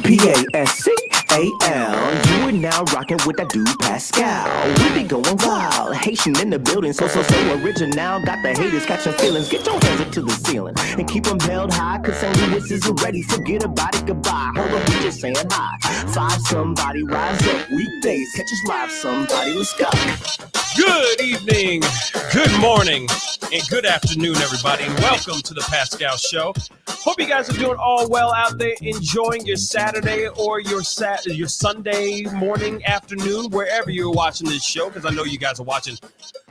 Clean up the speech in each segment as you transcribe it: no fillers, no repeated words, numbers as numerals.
Pascal. You are now rocking with that dude Pascal. We be going wild, Haitian in the building, so original. Got the haters catching feelings. Get your hands up to the ceiling and keep them held high, cause St. Louis isn't ready. Forget about it, goodbye. Hold up, we just saying hi. Five somebody, rise up. Weekdays, catch us live, somebody. Let's go. Good evening, good morning, and good afternoon, everybody, and welcome to the Pascal Show. Hope you guys are doing all well out there, enjoying your Saturday or your Sunday morning, afternoon, wherever you're watching this show, because I know you guys are watching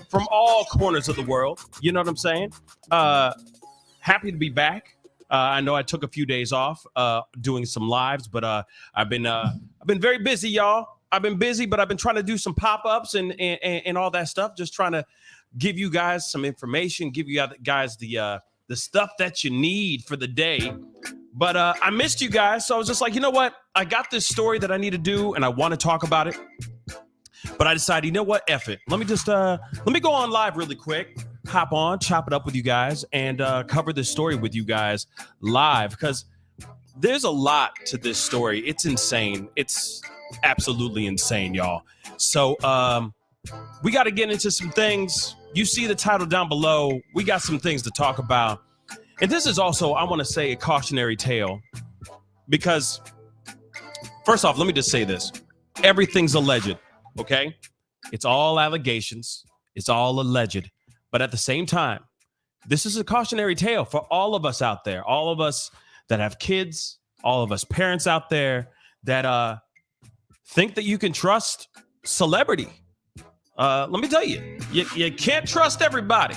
from all corners of the world. You know what I'm saying? Happy to be back. I know I took a few days off doing some lives, but I've been very busy, y'all. I've been busy, but I've been trying to do some pop-ups and all that stuff. Just trying to give you guys some information, give you guys the stuff that you need for the day. But I missed you guys, so I was just like, you know what? I got this story that I need to do, and I want to talk about it. But I decided, you know what? F it. Let me go on live really quick, hop on, chop it up with you guys, and cover this story with you guys live, because there's a lot to this story. It's insane. It's absolutely insane, y'all. So we got to get into some things. You see the title down below. We got some things to talk about. And this is also, I want to say, a cautionary tale, because first off, let me just say this. Everything's alleged, okay? It's all allegations. It's all alleged. But at the same time, this is a cautionary tale for all of us out there, all of us that have kids, all of us parents out there that think that you can trust celebrity. Let me tell you, you can't trust everybody.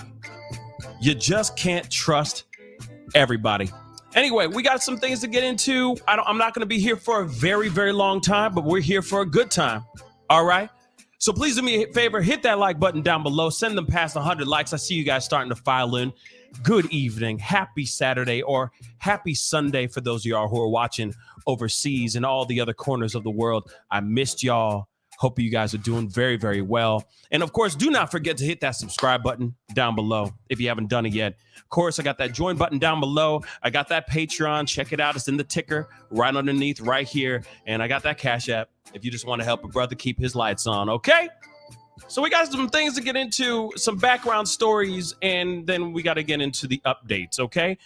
You just can't trust everybody. Anyway, we got some things to get into. I'm not going to be here for a very, very long time, but we're here for a good time. All right. So please do me a favor, hit that like button down below. Send them past 100 likes. I see you guys starting to file in. Good evening. Happy Saturday or happy Sunday for those of y'all who are watching overseas and all the other corners of the world. I missed y'all. Hope you guys are doing very, very well. And of course, do not forget to hit that subscribe button down below if you haven't done it yet. Of course, I got that join button down below. I got that Patreon. Check it out. It's in the ticker right underneath right here. And I got that CashApp if you just want to help a brother keep his lights on. Okay. So we got some things to get into, some background stories, and then we got to get into the updates. Okay.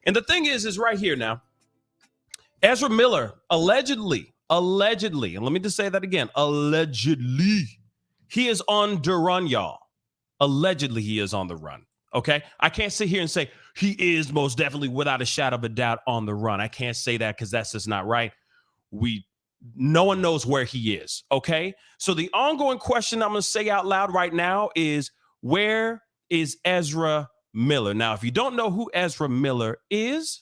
And the thing is right here now, Ezra Miller allegedly, and let me just say that again, allegedly, he is on the run, y'all. Allegedly, he is on the run. Okay. I can't sit here and say he is most definitely without a shadow of a doubt on the run. I can't say that because that's just not right. No one knows where he is. Okay. So the ongoing question I'm going to say out loud right now is, where is Ezra Miller? Now, if you don't know who Ezra Miller is,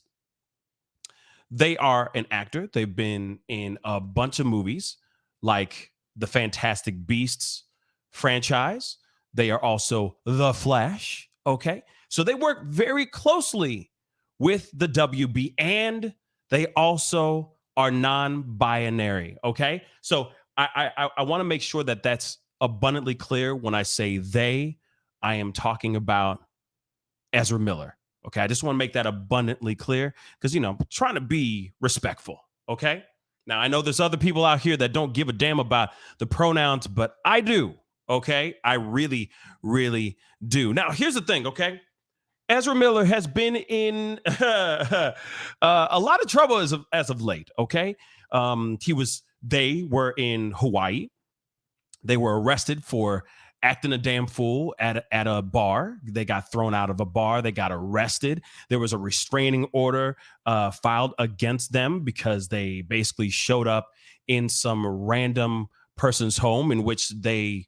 they are an actor. They've been in a bunch of movies like the Fantastic Beasts franchise. They are also The Flash. Okay. So they work very closely with the WB, and they also are non-binary. Okay. So I want to make sure that that's abundantly clear. When I say they, I am talking about Ezra Miller. Okay, I just want to make that abundantly clear because, you know, I'm trying to be respectful. Okay. Now, I know there's other people out here that don't give a damn about the pronouns, but I do. Okay. I really, really do. Now, here's the thing. Okay. Ezra Miller has been in a lot of trouble as of late. Okay. They were in Hawaii. They were arrested for acting a damn fool at a bar. They got thrown out of a bar. They got arrested. There was a restraining order filed against them because they basically showed up in some random person's home in which they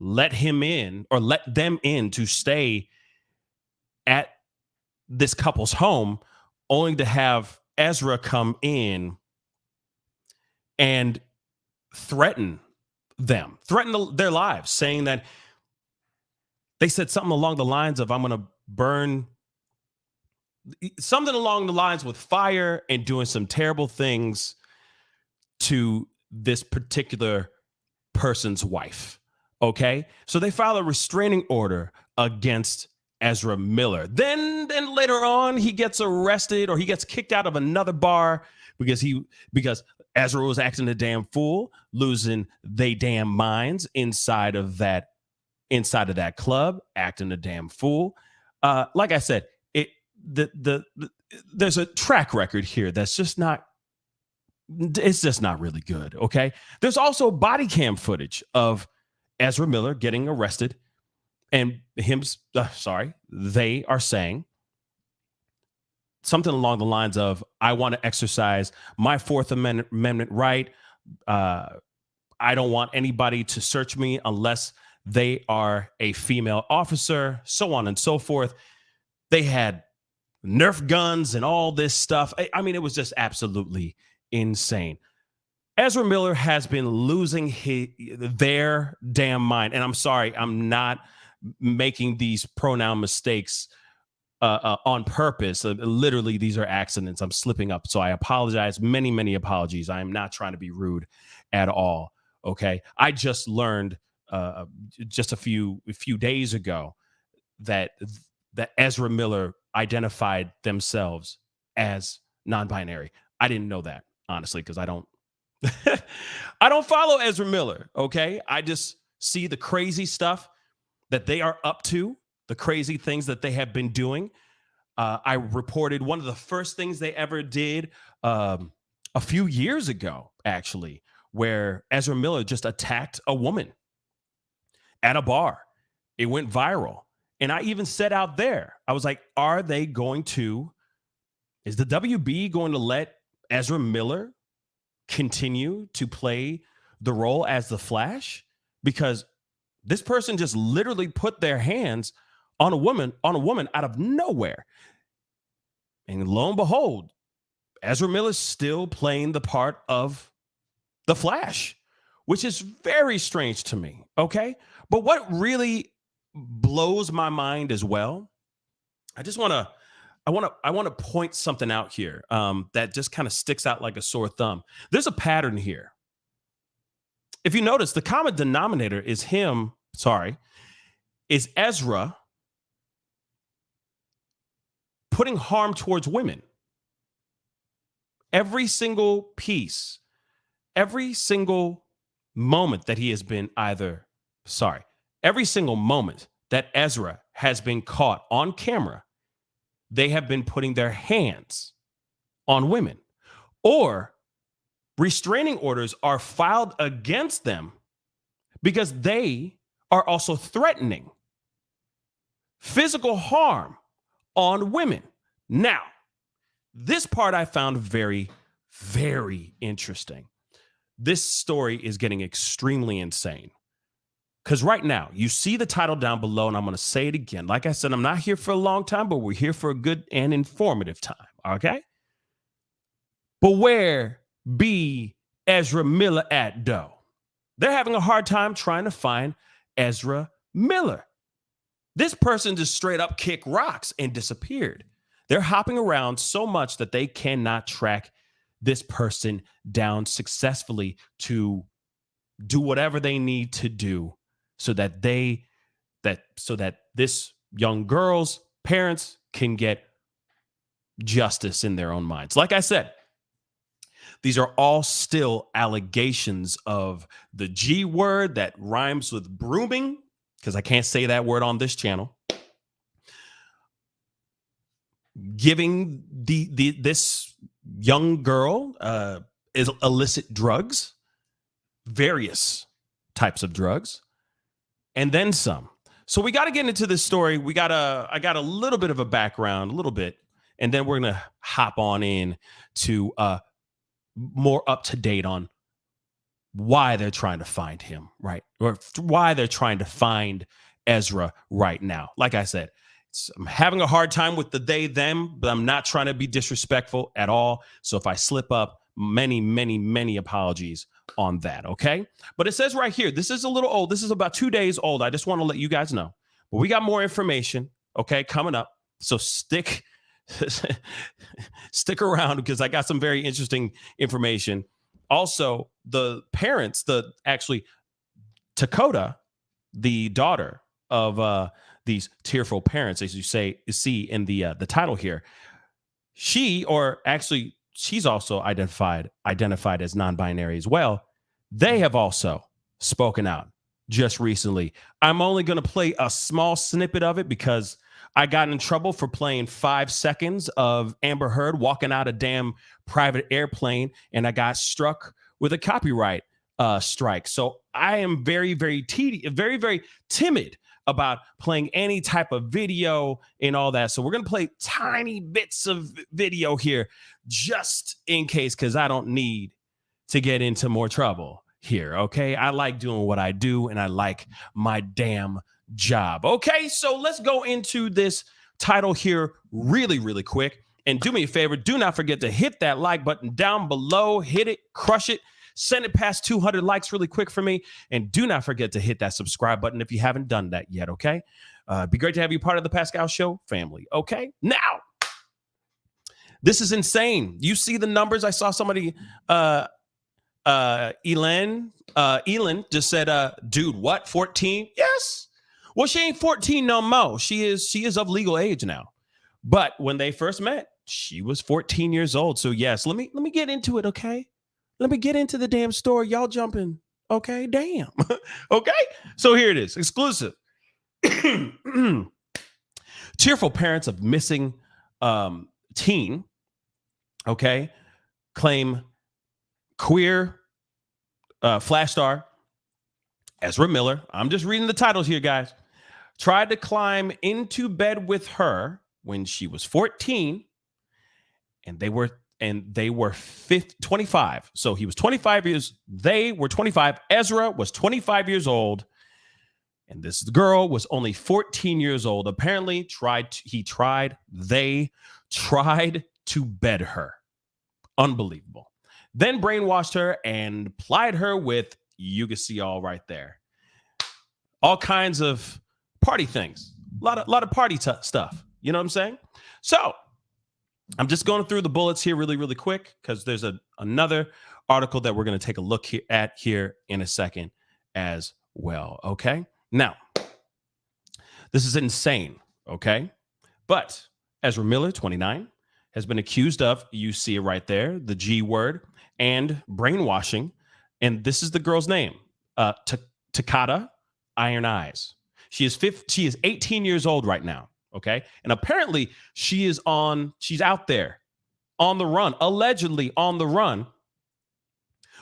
let them in to stay at this couple's home, only to have Ezra come in and threaten their lives, saying that they said something along the lines of, I'm going to burn, something along the lines with fire, and doing some terrible things to this particular person's wife. Okay. So they filed a restraining order against Ezra Miller. Then later on, he gets arrested, or he gets kicked out of another bar because Ezra was acting a damn fool, losing they damn minds inside of that club, acting a damn fool. Like I said, there's a track record here that's just not. It's just not really good. Okay. There's also body cam footage of Ezra Miller getting arrested, and they are saying something along the lines of, I want to exercise my Fourth Amendment right. I don't want anybody to search me unless they are a female officer, so on and so forth. They had Nerf guns and all this stuff. I mean, it was just absolutely insane. Ezra Miller has been losing their damn mind. And I'm sorry, I'm not making these pronoun mistakes on purpose. Literally, these are accidents. I'm slipping up. So I apologize. Many, many apologies. I am not trying to be rude at all. Okay. I just learned just a few days ago that Ezra Miller identified themselves as non-binary. I didn't know that, honestly, because I don't I don't follow Ezra Miller. Okay. I just see the crazy stuff that they are up to, the crazy things that they have been doing. I reported one of the first things they ever did a few years ago, actually, where Ezra Miller just attacked a woman at a bar. It went viral. And I even said out there, I was like, is the WB going to let Ezra Miller continue to play the role as the Flash? Because this person just literally put their hands on a woman out of nowhere. And lo and behold, Ezra Miller's still playing the part of the Flash, which is very strange to me. Okay. But what really blows my mind as well, I want to point something out here that just kind of sticks out like a sore thumb. There's a pattern here. If you notice, the common denominator is Ezra putting harm towards women. Every single piece, every single moment that he has been every single moment that Ezra has been caught on camera, they have been putting their hands on women, or restraining orders are filed against them because they are also threatening physical harm on women. Now, this part I found very, very interesting. This story is getting extremely insane. Because right now, you see the title down below, and I'm going to say it again. Like I said, I'm not here for a long time, but we're here for a good and informative time, okay? But where be Ezra Miller at, though? They're having a hard time trying to find Ezra Miller. This person just straight up kicked rocks and disappeared. They're hopping around so much that they cannot track this person down successfully to do whatever they need to do so that this young girl's parents can get justice in their own minds. Like I said, these are all still allegations of the G word that rhymes with brooming, because I can't say that word on this channel. Giving this young girl is illicit drugs, various types of drugs, and then some. So we got to get into this story. I got a little bit of a background, a little bit, and then we're gonna hop on in to more up to date on why they're trying to find him, right? Or why they're trying to find Ezra right now. Like I said, I'm having a hard time with the they, them, but I'm not trying to be disrespectful at all. So if I slip up, many, many, many apologies on that, okay? But it says right here, this is a little old. This is about 2 days old. I just want to let you guys know. But we got more information, okay, coming up. So stick around because I got some very interesting information. Also, the parents, Takata, the daughter of these tearful parents, as you see in the title here, she's also identified as non-binary as well. They have also spoken out just recently. I'm only going to play a small snippet of it because I got in trouble for playing 5 seconds of Amber Heard walking out a damn private airplane, and I got struck with a copyright strike. So I am very, very timid about playing any type of video and all that. So we're going to play tiny bits of video here just in case, because I don't need to get into more trouble here. Okay. I like doing what I do and I like my damn job. Okay. So let's go into this title here really, really quick. And do me a favor. Do not forget to hit that like button down below. Hit it, crush it. Send it past 200 likes really quick for me. And do not forget to hit that subscribe button if you haven't done that yet, okay? It'd be great to have you part of the Pascal Show family, okay? Now, this is insane. You see the numbers? I saw somebody, Elin just said, dude, what, 14? Yes. Well, she ain't 14 no more. She is of legal age now. But when they first met, she was 14 years old. So yes, let me get into it, okay? Let me get into the damn story. Y'all jumping. Okay, damn. Okay, so here it is. Exclusive. Tearful parents of missing teen, okay, claim queer flash star Ezra Miller. I'm just reading the titles here, guys. Tried to climb into bed with her when she was 14, and they were 25. So he was 25 years. They were 25. Ezra was 25 years old. And this girl was only 14 years old. Apparently they tried to bed her. Unbelievable. Then brainwashed her and plied her with, you can see all right there, all kinds of party things. A lot of party stuff. You know what I'm saying? So I'm just going through the bullets here really, really quick because there's another article that we're going to take a look at here in a second as well. Okay. Now, this is insane. Okay. But Ezra Miller, 29, has been accused of, you see it right there, the G word, and brainwashing. And this is the girl's name, Takata Iron Eyes. She is 18 years old right now. Okay. And apparently she's out there on the run, allegedly on the run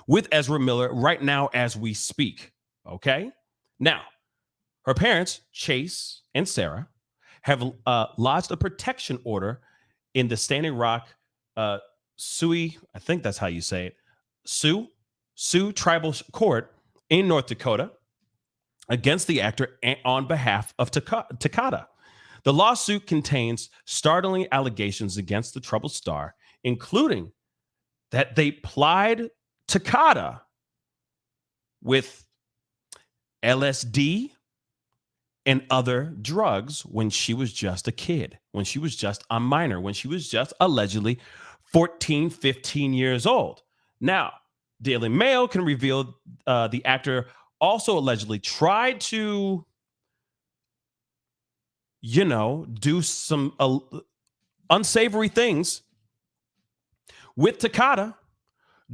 with Ezra Miller right now as we speak. Okay. Now, her parents, Chase and Sarah, have lodged a protection order in the Standing Rock Sioux, I think that's how you say it, Sioux Tribal Court in North Dakota against the actor on behalf of Takata. The lawsuit contains startling allegations against the troubled star, including that they plied Takata with LSD and other drugs when she was just a kid, when she was just a minor, when she was just allegedly 14, 15 years old. Now, Daily Mail can reveal the actor also allegedly tried to, do some unsavory things with Takata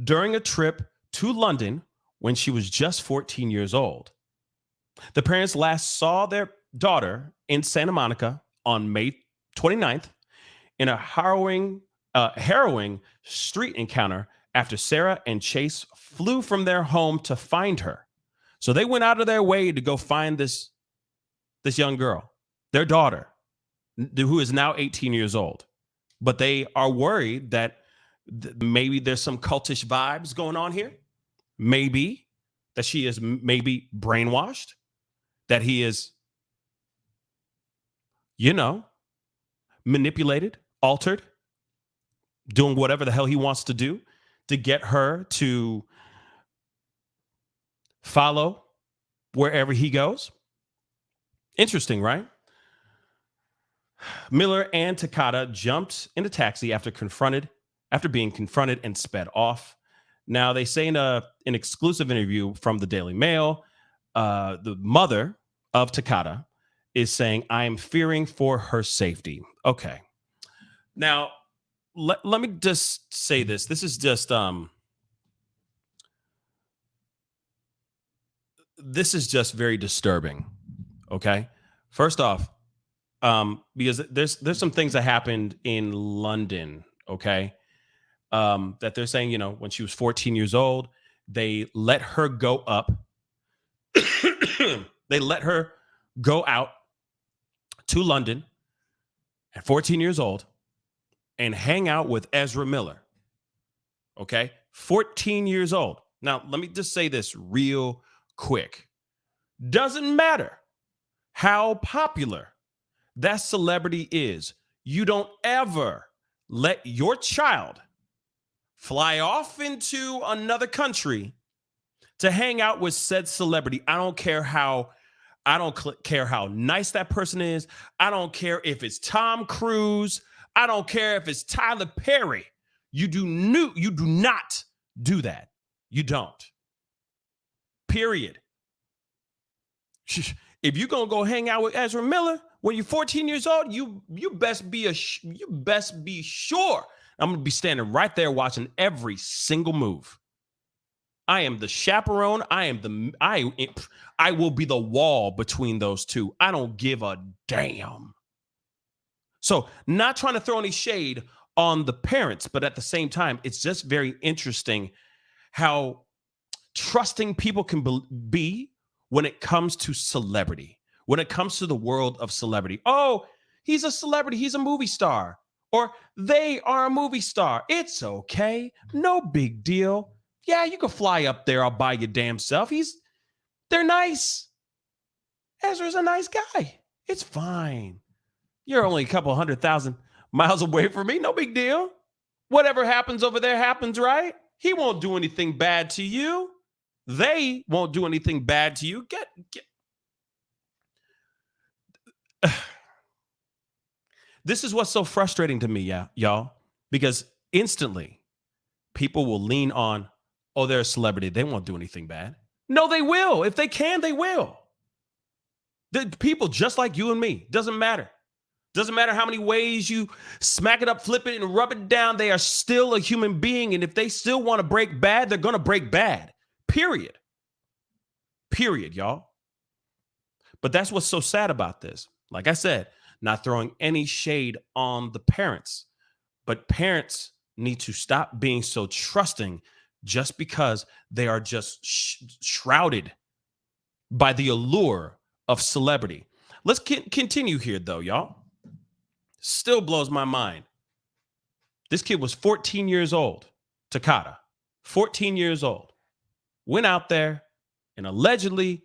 during a trip to London when she was just 14 years old. The parents last saw their daughter in Santa Monica on May 29th in a harrowing street encounter after Sarah and Chase flew from their home to find her. So they went out of their way to go find this young girl, their daughter, who is now 18 years old. But they are worried that maybe there's some cultish vibes going on here. Maybe that she is maybe brainwashed, that he is, manipulated, altered, doing whatever the hell he wants to do to get her to follow wherever he goes. Interesting, right? Miller and Takata jumped in a taxi after being confronted and sped off. Now, they say in an exclusive interview from the Daily Mail, the mother of Takata is saying, "I am fearing for her safety." Okay. Now, let me just say this. This is just very disturbing. Okay. First off, because there's some things that happened in London, okay, that they're saying, when she was 14 years old, they let her go up. They let her go out to London at 14 years old and hang out with Ezra Miller. Okay, 14 years old. Now, let me just say this real quick. Doesn't matter how popular that celebrity is. You don't ever let your child fly off into another country to hang out with said celebrity. I don't care how nice that person is. I don't care if it's Tom Cruise. I don't care if it's Tyler Perry. You do not do that. You don't. Period. If you're gonna go hang out with Ezra Miller when you're 14 years old, you best be sure I'm gonna be standing right there watching every single move. I am the chaperone. I will be the wall between those two. I don't give a damn. So, not trying to throw any shade on the parents, but at the same time, it's just very interesting how trusting people can be when it comes to celebrity, when it comes to the world of celebrity. Oh, he's a celebrity. He's a movie star, or they are a movie star. It's okay. No big deal. Yeah, you can fly up there all by your damn self. They're nice. Ezra's a nice guy. It's fine. You're only a couple 100,000 miles away from me. No big deal. Whatever happens over there happens, right? He won't do anything bad to you. They won't do anything bad to you. Get. This is what's so frustrating to me, y'all, because instantly people will lean on, oh, they're a celebrity. They won't do anything bad. No, they will. If they can, they will. The people just like you and me. Doesn't matter. Doesn't matter how many ways you smack it up, flip it, and rub it down. They are still a human being. And if they still want to break bad, they're going to break bad. Period. Period, y'all. But that's what's so sad about this. Like I said, not throwing any shade on the parents. But parents need to stop being so trusting just because they are just shrouded by the allure of celebrity. Let's continue here, though, y'all. Still blows my mind. This kid was 14 years old, Takata, 14 years old, went out there and allegedly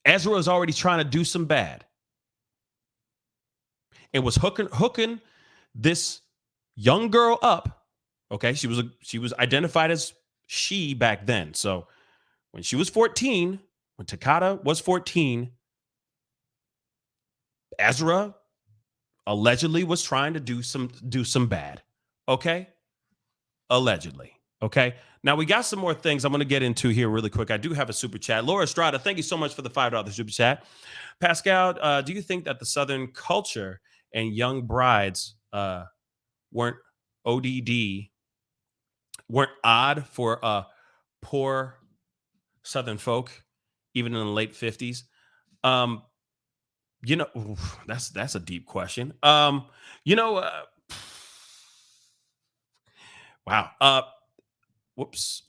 Ezra was already trying to do some bad and was hooking this young girl up. Okay, she was identified as she back then. So when she was 14, when Takata was 14, Ezra allegedly was trying to do some bad. Okay? Allegedly. Okay? Now we got some more things I'm going to get into here really quick. I do have a super chat. Laura Estrada, thank you so much for the $5 super chat. Pascal, do you think that the Southern culture and young brides weren't odd for poor Southern folk, even in the late 50s? That's a deep question. Wow. Whoops.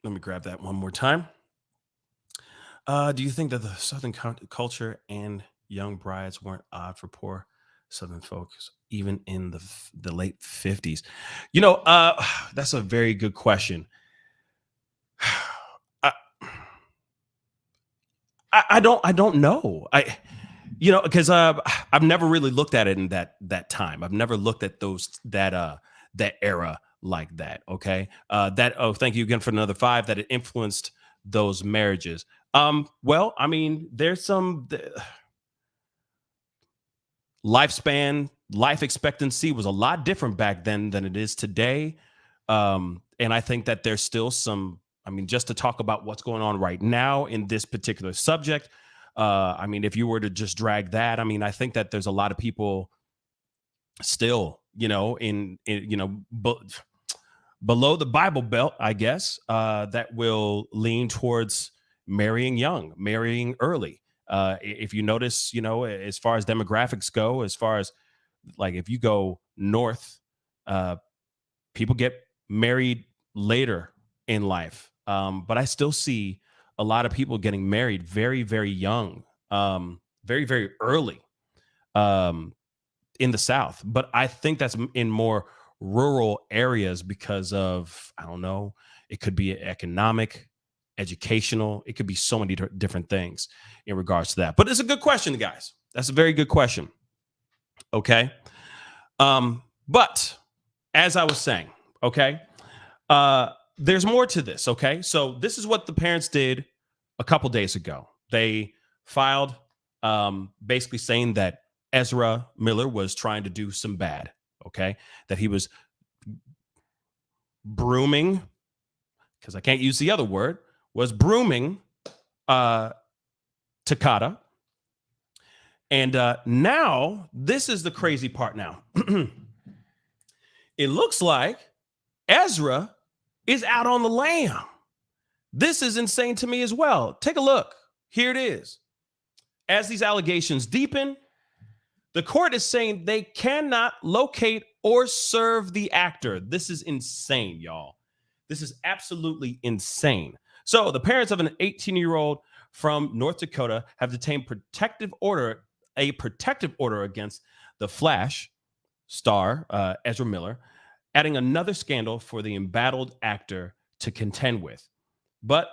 Let me grab that one more time. Do you think that the Southern culture and young brides weren't odd for poor Southern folks, even in the late 50s? That's a very good question. I don't know. Because I've never really looked at it in that time. I've never looked at that era like that. Okay. Thank you again for another 5 that it influenced those marriages. Well, I mean, there's some life expectancy was a lot different back then than it is today. And I think that there's still some, just to talk about what's going on right now in this particular subject. If you were to just drag that, I think that there's a lot of people still, below the Bible Belt, I guess, that will lean towards marrying young, marrying early. If you notice, as far as demographics go, as far as like if you go north, uh, people get married later in life. But I still see a lot of people getting married very, very young, very, very early. Um, in the South, but I think that's in more rural areas because of, I don't know, it could be economic, educational, it could be so many different things in regards to that. But it's a good question, guys. That's a very good question. Okay. But as I was saying, okay, there's more to this. Okay. So this is what the parents did a couple days ago. They filed basically saying that Ezra Miller was trying to do some bad, okay? That he was brooming, because I can't use the other word, was brooming Takata. And now, this is the crazy part now. It looks like Ezra is out on the lam. This is insane to me as well. Take a look. Here it is. As these allegations deepen, the court is saying they cannot locate or serve the actor. This is insane, y'all. This is absolutely insane. So the parents of an 18-year-old from North Dakota have detained a protective order against the Flash star, Ezra Miller, adding another scandal for the embattled actor to contend with. But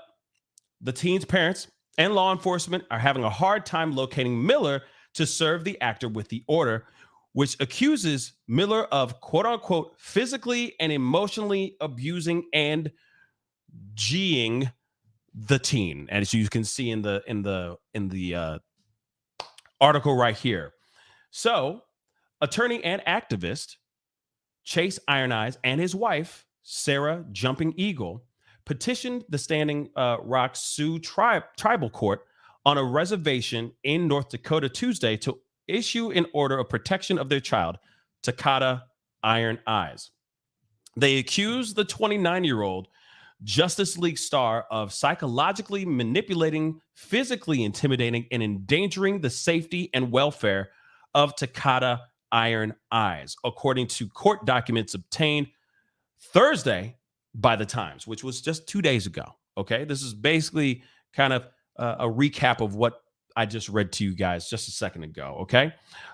the teen's parents and law enforcement are having a hard time locating Miller to serve the actor with the order, which accuses Miller of quote unquote physically and emotionally abusing and G'ing the teen, as you can see in the article right here. So, attorney and activist Chase Iron Eyes and his wife Sarah Jumping Eagle petitioned the Standing Rock Sioux tribal court on a reservation in North Dakota Tuesday to issue an order of protection of their child, Takata Iron Eyes. They accused the 29-year-old Justice League star of psychologically manipulating, physically intimidating, and endangering the safety and welfare of Takata Iron Eyes, according to court documents obtained Thursday by the Times, which was just 2 days ago. Okay, this is basically kind of a recap of what I just read to you guys just a second ago. Okay,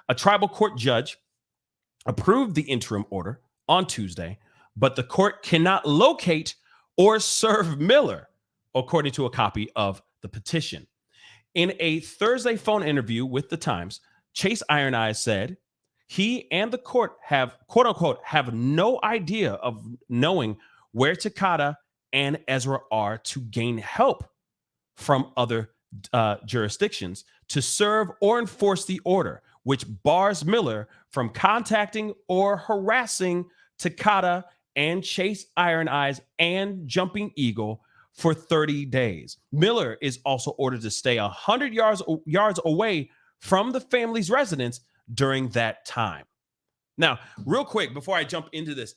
a tribal court judge approved the interim order on Tuesday, but the court cannot locate or serve Miller, according to a copy of the petition. In a Thursday phone interview with the Times, Chase Iron Eyes said he and the court have, quote unquote, have no idea of knowing where Takata and Ezra are to gain help from other jurisdictions to serve or enforce the order, which bars Miller from contacting or harassing Takata and Chase Iron Eyes and Jumping Eagle for 30 days. Miller is also ordered to stay 100 yards away from the family's residence during that time. Now, real quick, before I jump into this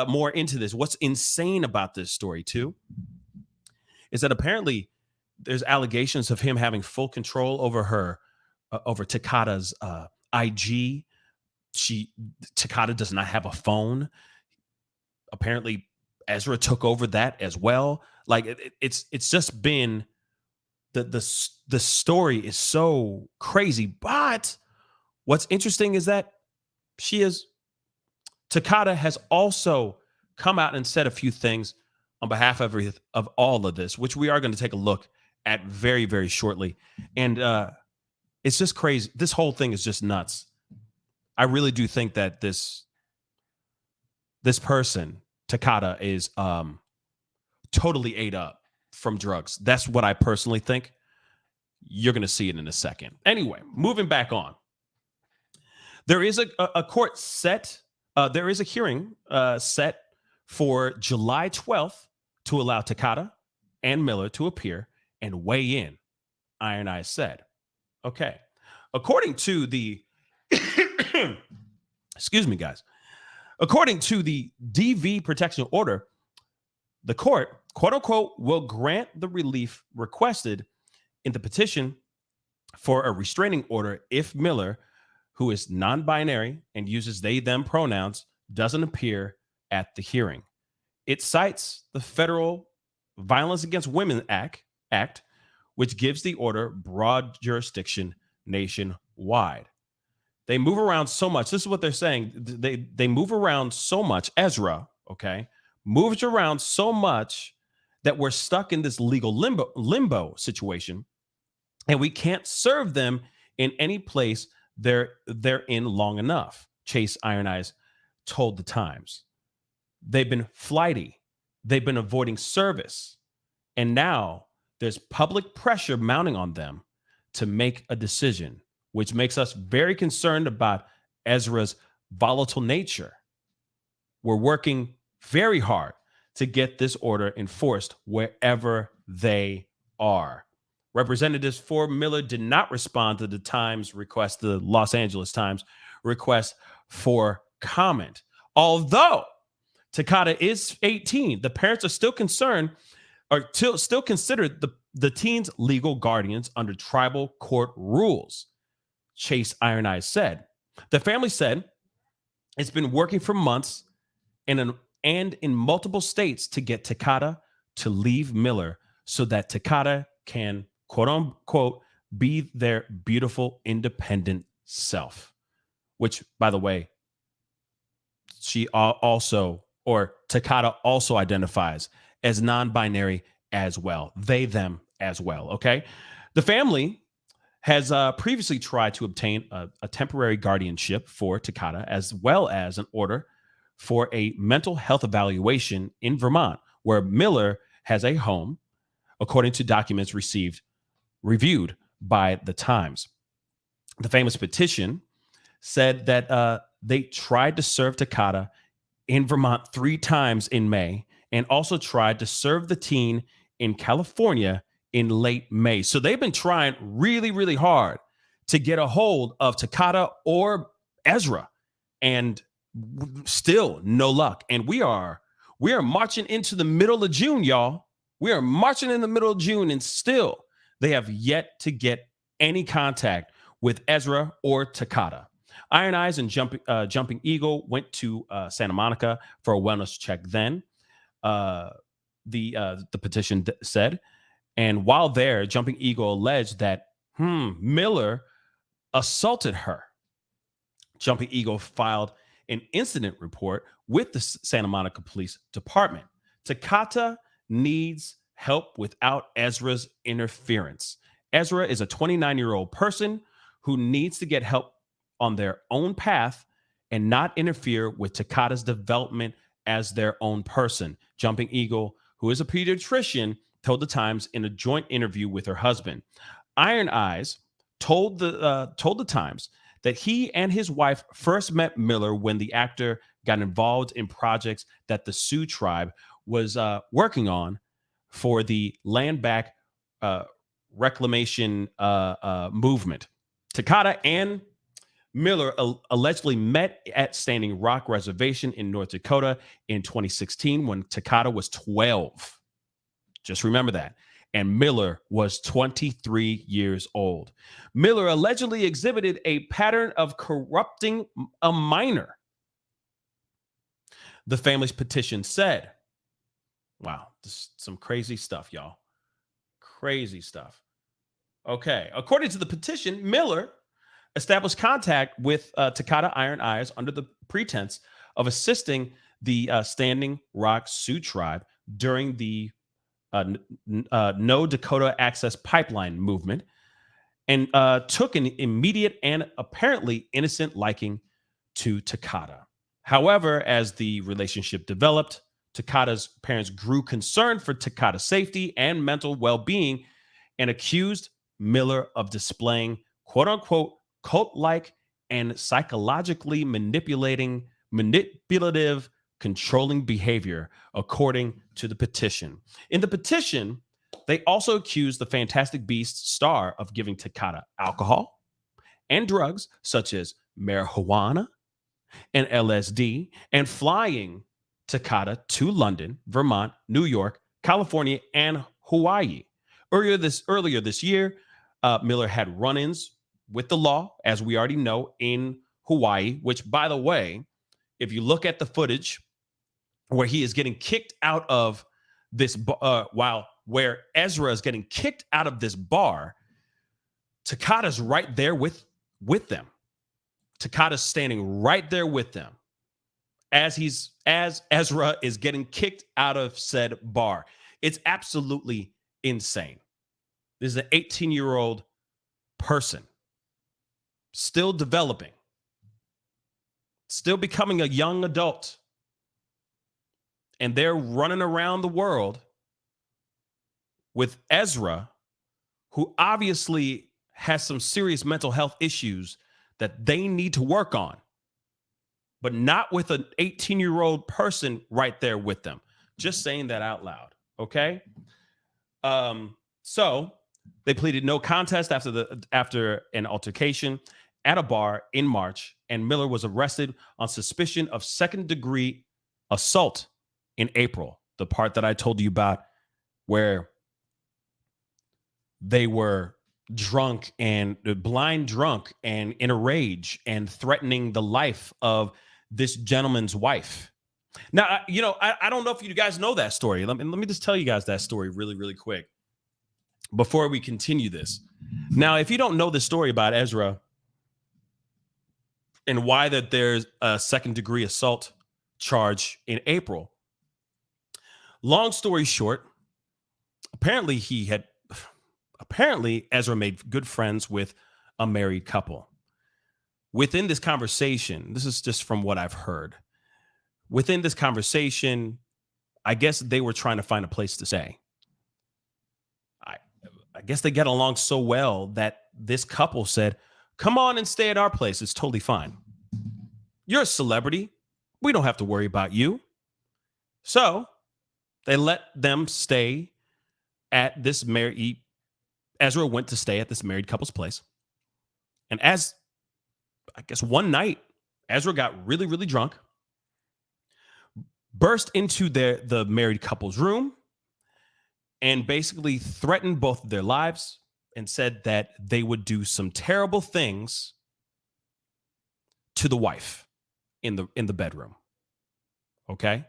more into this, what's insane about this story too is that apparently there's allegations of him having full control over her, over Takata's IG. Takata does not have a phone. Apparently, Ezra took over that as well. Like it's just been the story is so crazy. But what's interesting is that Takata has also come out and said a few things on behalf of all of this, which we are going to take a look at very, very shortly. And it's just crazy. This whole thing is just nuts. I really do think that this person, Takata, is totally ate up from drugs. That's what I personally think. You're going to see it in a second. Anyway, moving back on. There is a court set. There is a hearing set for July 12th to allow Takata and Miller to appear and weigh in, Iron Eyes said. Okay. According to the Excuse me, guys. According to the DV protection order, the court, quote unquote, will grant the relief requested in the petition for a restraining order if Miller, who is non-binary and uses they, them pronouns, doesn't appear at the hearing. It cites the Federal Violence Against Women Act, which gives the order broad jurisdiction nationwide. They move around so much. This is what they're saying. They move around so much. Ezra, okay, moves around so much that we're stuck in this legal limbo situation, and we can't serve them in any place they're in long enough. Chase Iron Eyes told the Times. They've been flighty. They've been avoiding service. And now there's public pressure mounting on them to make a decision, which makes us very concerned about Ezra's volatile nature. We're working very hard to get this order enforced wherever they are. Representatives for Miller did not respond to the Times request, the Los Angeles Times request for comment. Although Takata is 18, the parents are still concerned, or still considered the teen's legal guardians under tribal court rules. Chase Iron Eyes said. The family said it's been working for months and in multiple states to get Takata to leave Miller so that Takata can, quote unquote, be their beautiful, independent self. Which, by the way, she also, or Takata also identifies as non-binary as well. They, them as well, okay? The family has previously tried to obtain a temporary guardianship for Takata, as well as an order for a mental health evaluation in Vermont, where Miller has a home, according to documents reviewed by the Times. The famous petition said that they tried to serve Takata in Vermont 3 times in May, and also tried to serve the teen in California in late May. So they've been trying really, really hard to get a hold of Takata or Ezra, and still no luck. And we are marching into the middle of June, y'all. We are marching in the middle of June, and still they have yet to get any contact with Ezra or Takata. Iron Eyes and Jumping Eagle went to Santa Monica for a wellness check then, the petition said. And while there, Jumping Eagle alleged that Miller assaulted her. Jumping Eagle filed an incident report with the Santa Monica Police Department. Takata needs help without Ezra's interference. Ezra is a 29-year-old person who needs to get help on their own path and not interfere with Takata's development as their own person. Jumping Eagle, who is a pediatrician, told the Times in a joint interview with her husband. Iron Eyes told the Times that he and his wife first met Miller when the actor got involved in projects that the Sioux tribe was working on for the land back reclamation movement. Takata and Miller allegedly met at Standing Rock Reservation in North Dakota in 2016 when Takata was 12. Just remember that. And Miller was 23 years old. Miller allegedly exhibited a pattern of corrupting a minor. The family's petition said, wow, this is some crazy stuff, y'all. Crazy stuff. Okay. According to the petition, Miller established contact with Takata Iron Eyes under the pretense of assisting the Standing Rock Sioux tribe during the No Dakota Access Pipeline movement, and took an immediate and apparently innocent liking to Takata. However, as the relationship developed, Takata's parents grew concerned for Takata's safety and mental well-being and accused Miller of displaying, quote-unquote, cult-like and psychologically manipulative, controlling behavior, according to the petition. In the petition, they also accused the Fantastic Beasts star of giving Takata alcohol and drugs such as marijuana and LSD and flying Takata to London, Vermont, New York, California, and Hawaii. Earlier this year, Miller had run-ins with the law, as we already know, in Hawaii, which, by the way, if you look at the footage where he is getting kicked out of this, where Ezra is getting kicked out of this bar, Takata's right there with them. Takata's standing right there with them as Ezra is getting kicked out of said bar. It's absolutely insane. This is an 18-year-old person still developing, still becoming a young adult. And they're running around the world with Ezra, who obviously has some serious mental health issues that they need to work on, but not with an 18-year-old person right there with them. Just saying that out loud, okay? So they pleaded no contest after an altercation at a bar in March, and Miller was arrested on suspicion of second-degree assault in April. The part that I told you about where they were drunk and blind drunk and in a rage and threatening the life of this gentleman's wife. Now, I don't know if you guys know that story. Let me just tell you guys that story really, really quick before we continue this. Now, if you don't know the story about Ezra and why that there's a second-degree assault charge in April, long story short, apparently Ezra made good friends with a married couple. Within this conversation, this is just from what I've heard. Within this conversation, I guess they were trying to find a place to stay. I guess they get along so well that this couple said, "Come on and stay at our place. It's totally fine. You're a celebrity. We don't have to worry about you." So they let them stay at this married. Ezra went to stay at this married couple's place. And as I guess one night, Ezra got really, really drunk, burst into the married couple's room, and basically threatened both of their lives and said that they would do some terrible things to the wife in the bedroom. Okay?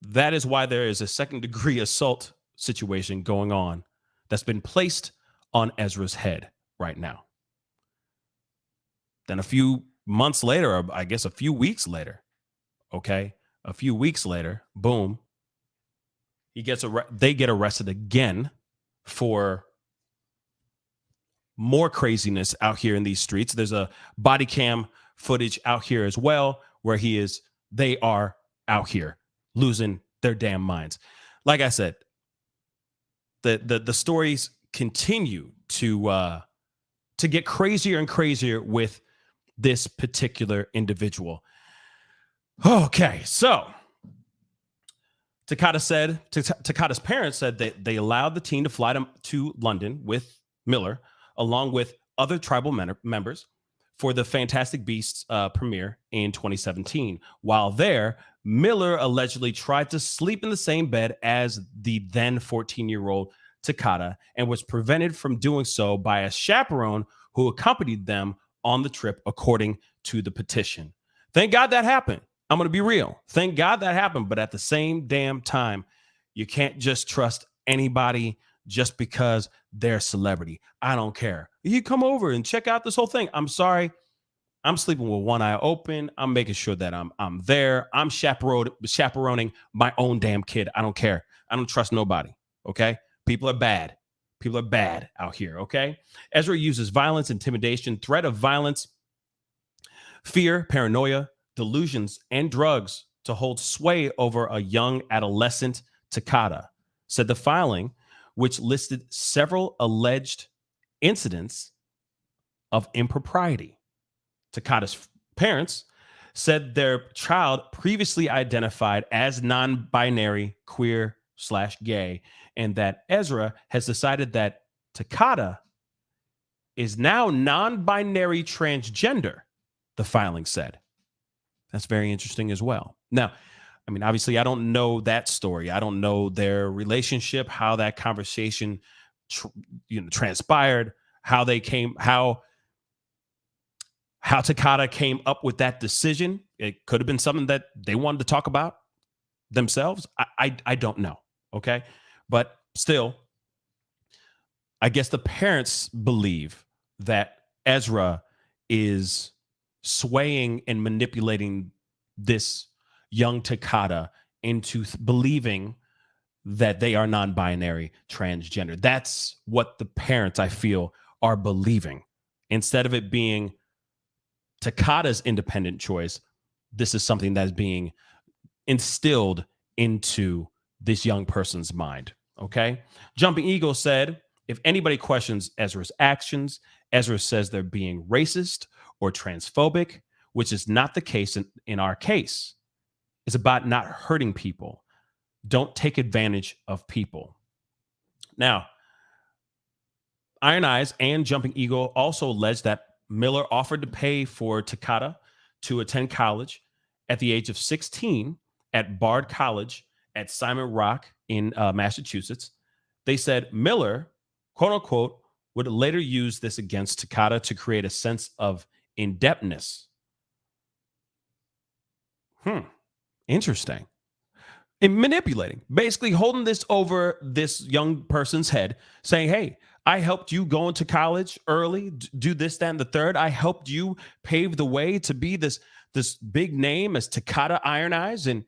That is why there is a second-degree assault situation going on that's been placed on Ezra's head right now. Then a few months later, or I guess a few weeks later, boom, they get arrested again for more craziness out here in these streets. There's a body cam footage out here as well where they are out here losing their damn minds. Like I said, the stories continue to get crazier and crazier with this particular individual. Okay, so Takata's parents said that they allowed the teen to fly to London with Miller, along with other tribal members, for the Fantastic Beasts premiere in 2017. While there, Miller allegedly tried to sleep in the same bed as the then 14-year-old Takata and was prevented from doing so by a chaperone who accompanied them on the trip, according to the petition. Thank God that happened. I'm going to be real. Thank God that happened. But at the same damn time, you can't just trust anybody just because they're a celebrity. I don't care. You come over and check out this whole thing. I'm sorry. I'm sleeping with one eye open. I'm making sure that I'm there. I'm chaperoning my own damn kid. I don't care. I don't trust nobody. Okay? People are bad. People are bad out here. Okay? Ezra uses violence, intimidation, threat of violence, fear, paranoia, delusions, and drugs to hold sway over a young adolescent Takata, said the filing, which listed several alleged incidents of impropriety. Takata's parents said their child previously identified as non-binary, queer/gay, and that Ezra has decided that Takata is now non-binary transgender, the filing said. That's very interesting as well. Now, I mean, obviously, I don't know that story. I don't know their relationship, how that conversation, transpired, how they came, how Takata came up with that decision. It could have been something that they wanted to talk about themselves. I don't know. Okay, but still, I guess the parents believe that Ezra is swaying and manipulating this young Takata into believing that they are non-binary, transgender. That's what the parents, I feel, are believing. Instead of it being Takata's independent choice, this is something that's being instilled into this young person's mind. Okay. Jumping Eagle said, if anybody questions Ezra's actions, Ezra says they're being racist or transphobic, which is not the case in our case. It's about not hurting people. Don't take advantage of people. Now, Iron Eyes and Jumping Eagle also alleged that Miller offered to pay for Takata to attend college at the age of 16 at Bard College at Simon Rock in Massachusetts. They said Miller, quote unquote, would later use this against Takata to create a sense of indebtedness. Interesting. And manipulating, basically holding this over this young person's head, saying, hey, I helped you go into college early, do this, that, and the third. I helped you pave the way to be this big name as Takata Iron Eyes, and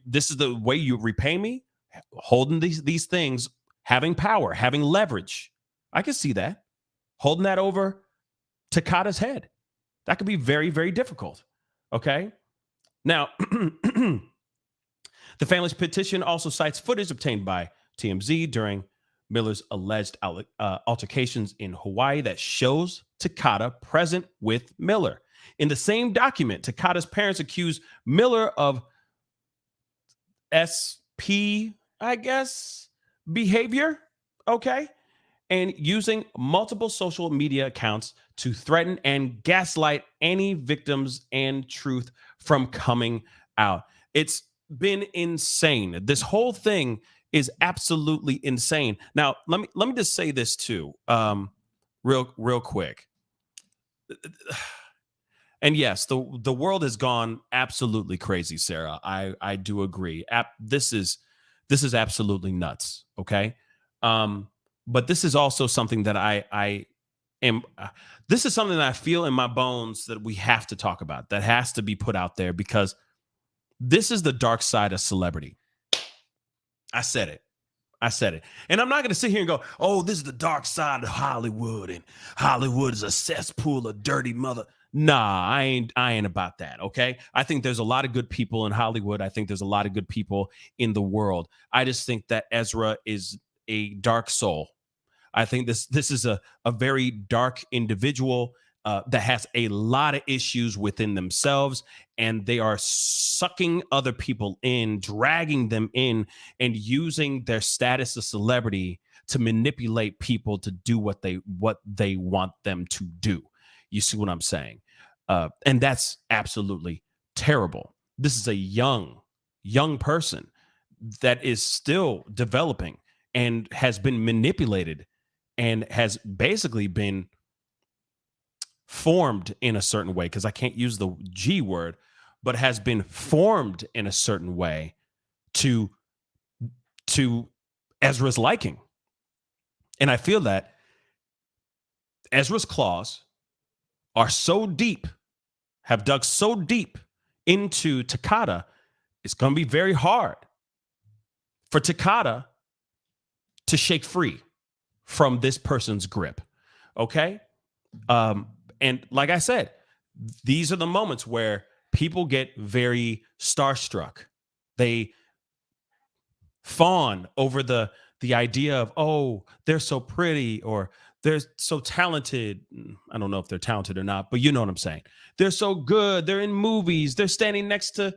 this is the way you repay me. Holding these things, having power, having leverage. I can see that. Holding that over Takata's head. That could be very, very difficult. Okay? Now, the family's petition also cites footage obtained by TMZ during Miller's alleged altercations in Hawaii that shows Takata present with Miller. In the same document, Takata's parents accuse Miller of SP, I guess, behavior, okay, and using multiple social media accounts to threaten and gaslight any victims and truth from coming out. It's been insane. This whole thing is absolutely insane. Now, let me just say this too, real quick. And yes, the world has gone absolutely crazy, Sarah. I do agree. This is absolutely nuts. Okay, but this is also something that I am. This is something that I feel in my bones that we have to talk about. That has to be put out there because this is the dark side of celebrity. I said it. And I'm not going to sit here and go, oh, this is the dark side of Hollywood, and Hollywood is a cesspool of dirty mother. Nah, I ain't about that, okay? I think there's a lot of good people in Hollywood. I think there's a lot of good people in the world. I just think that Ezra is a dark soul. I think this is a very dark individual that has a lot of issues within themselves, and they are sucking other people in, dragging them in, and using their status as celebrity to manipulate people to do what they want them to do. You see what I'm saying? And that's absolutely terrible. This is a young person that is still developing and has been manipulated and has basically been formed in a certain way, because I can't use the G word, but has been formed in a certain way to Ezra's liking. And I feel that Ezra's claws are so deep, have dug so deep into Takata, it's going to be very hard for Takata to shake free from this person's grip. Okay? And like I said, these are the moments where people get very starstruck. They fawn over the idea of, oh, they're so pretty, or they're so talented. I don't know if they're talented or not, but you know what I'm saying. They're so good. They're in movies. They're standing next to,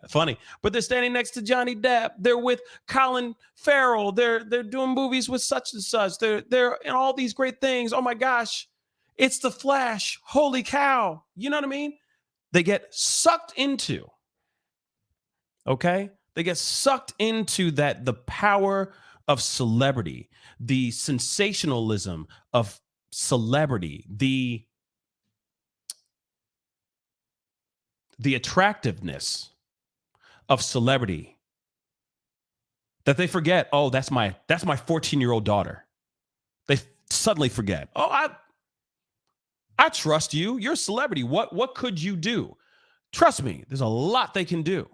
funny, but they're standing next to Johnny Depp. They're with Colin Farrell. They're doing movies with such and such. They're in all these great things. Oh my gosh. It's the Flash. Holy cow. You know what I mean? They get sucked into, okay? They get sucked into the power of celebrity, the sensationalism of celebrity, the attractiveness of celebrity, that they forget, oh, that's my 14-year-old daughter. They suddenly forget, oh, I trust you. You're a celebrity. What could you do? Trust me, there's a lot they can do.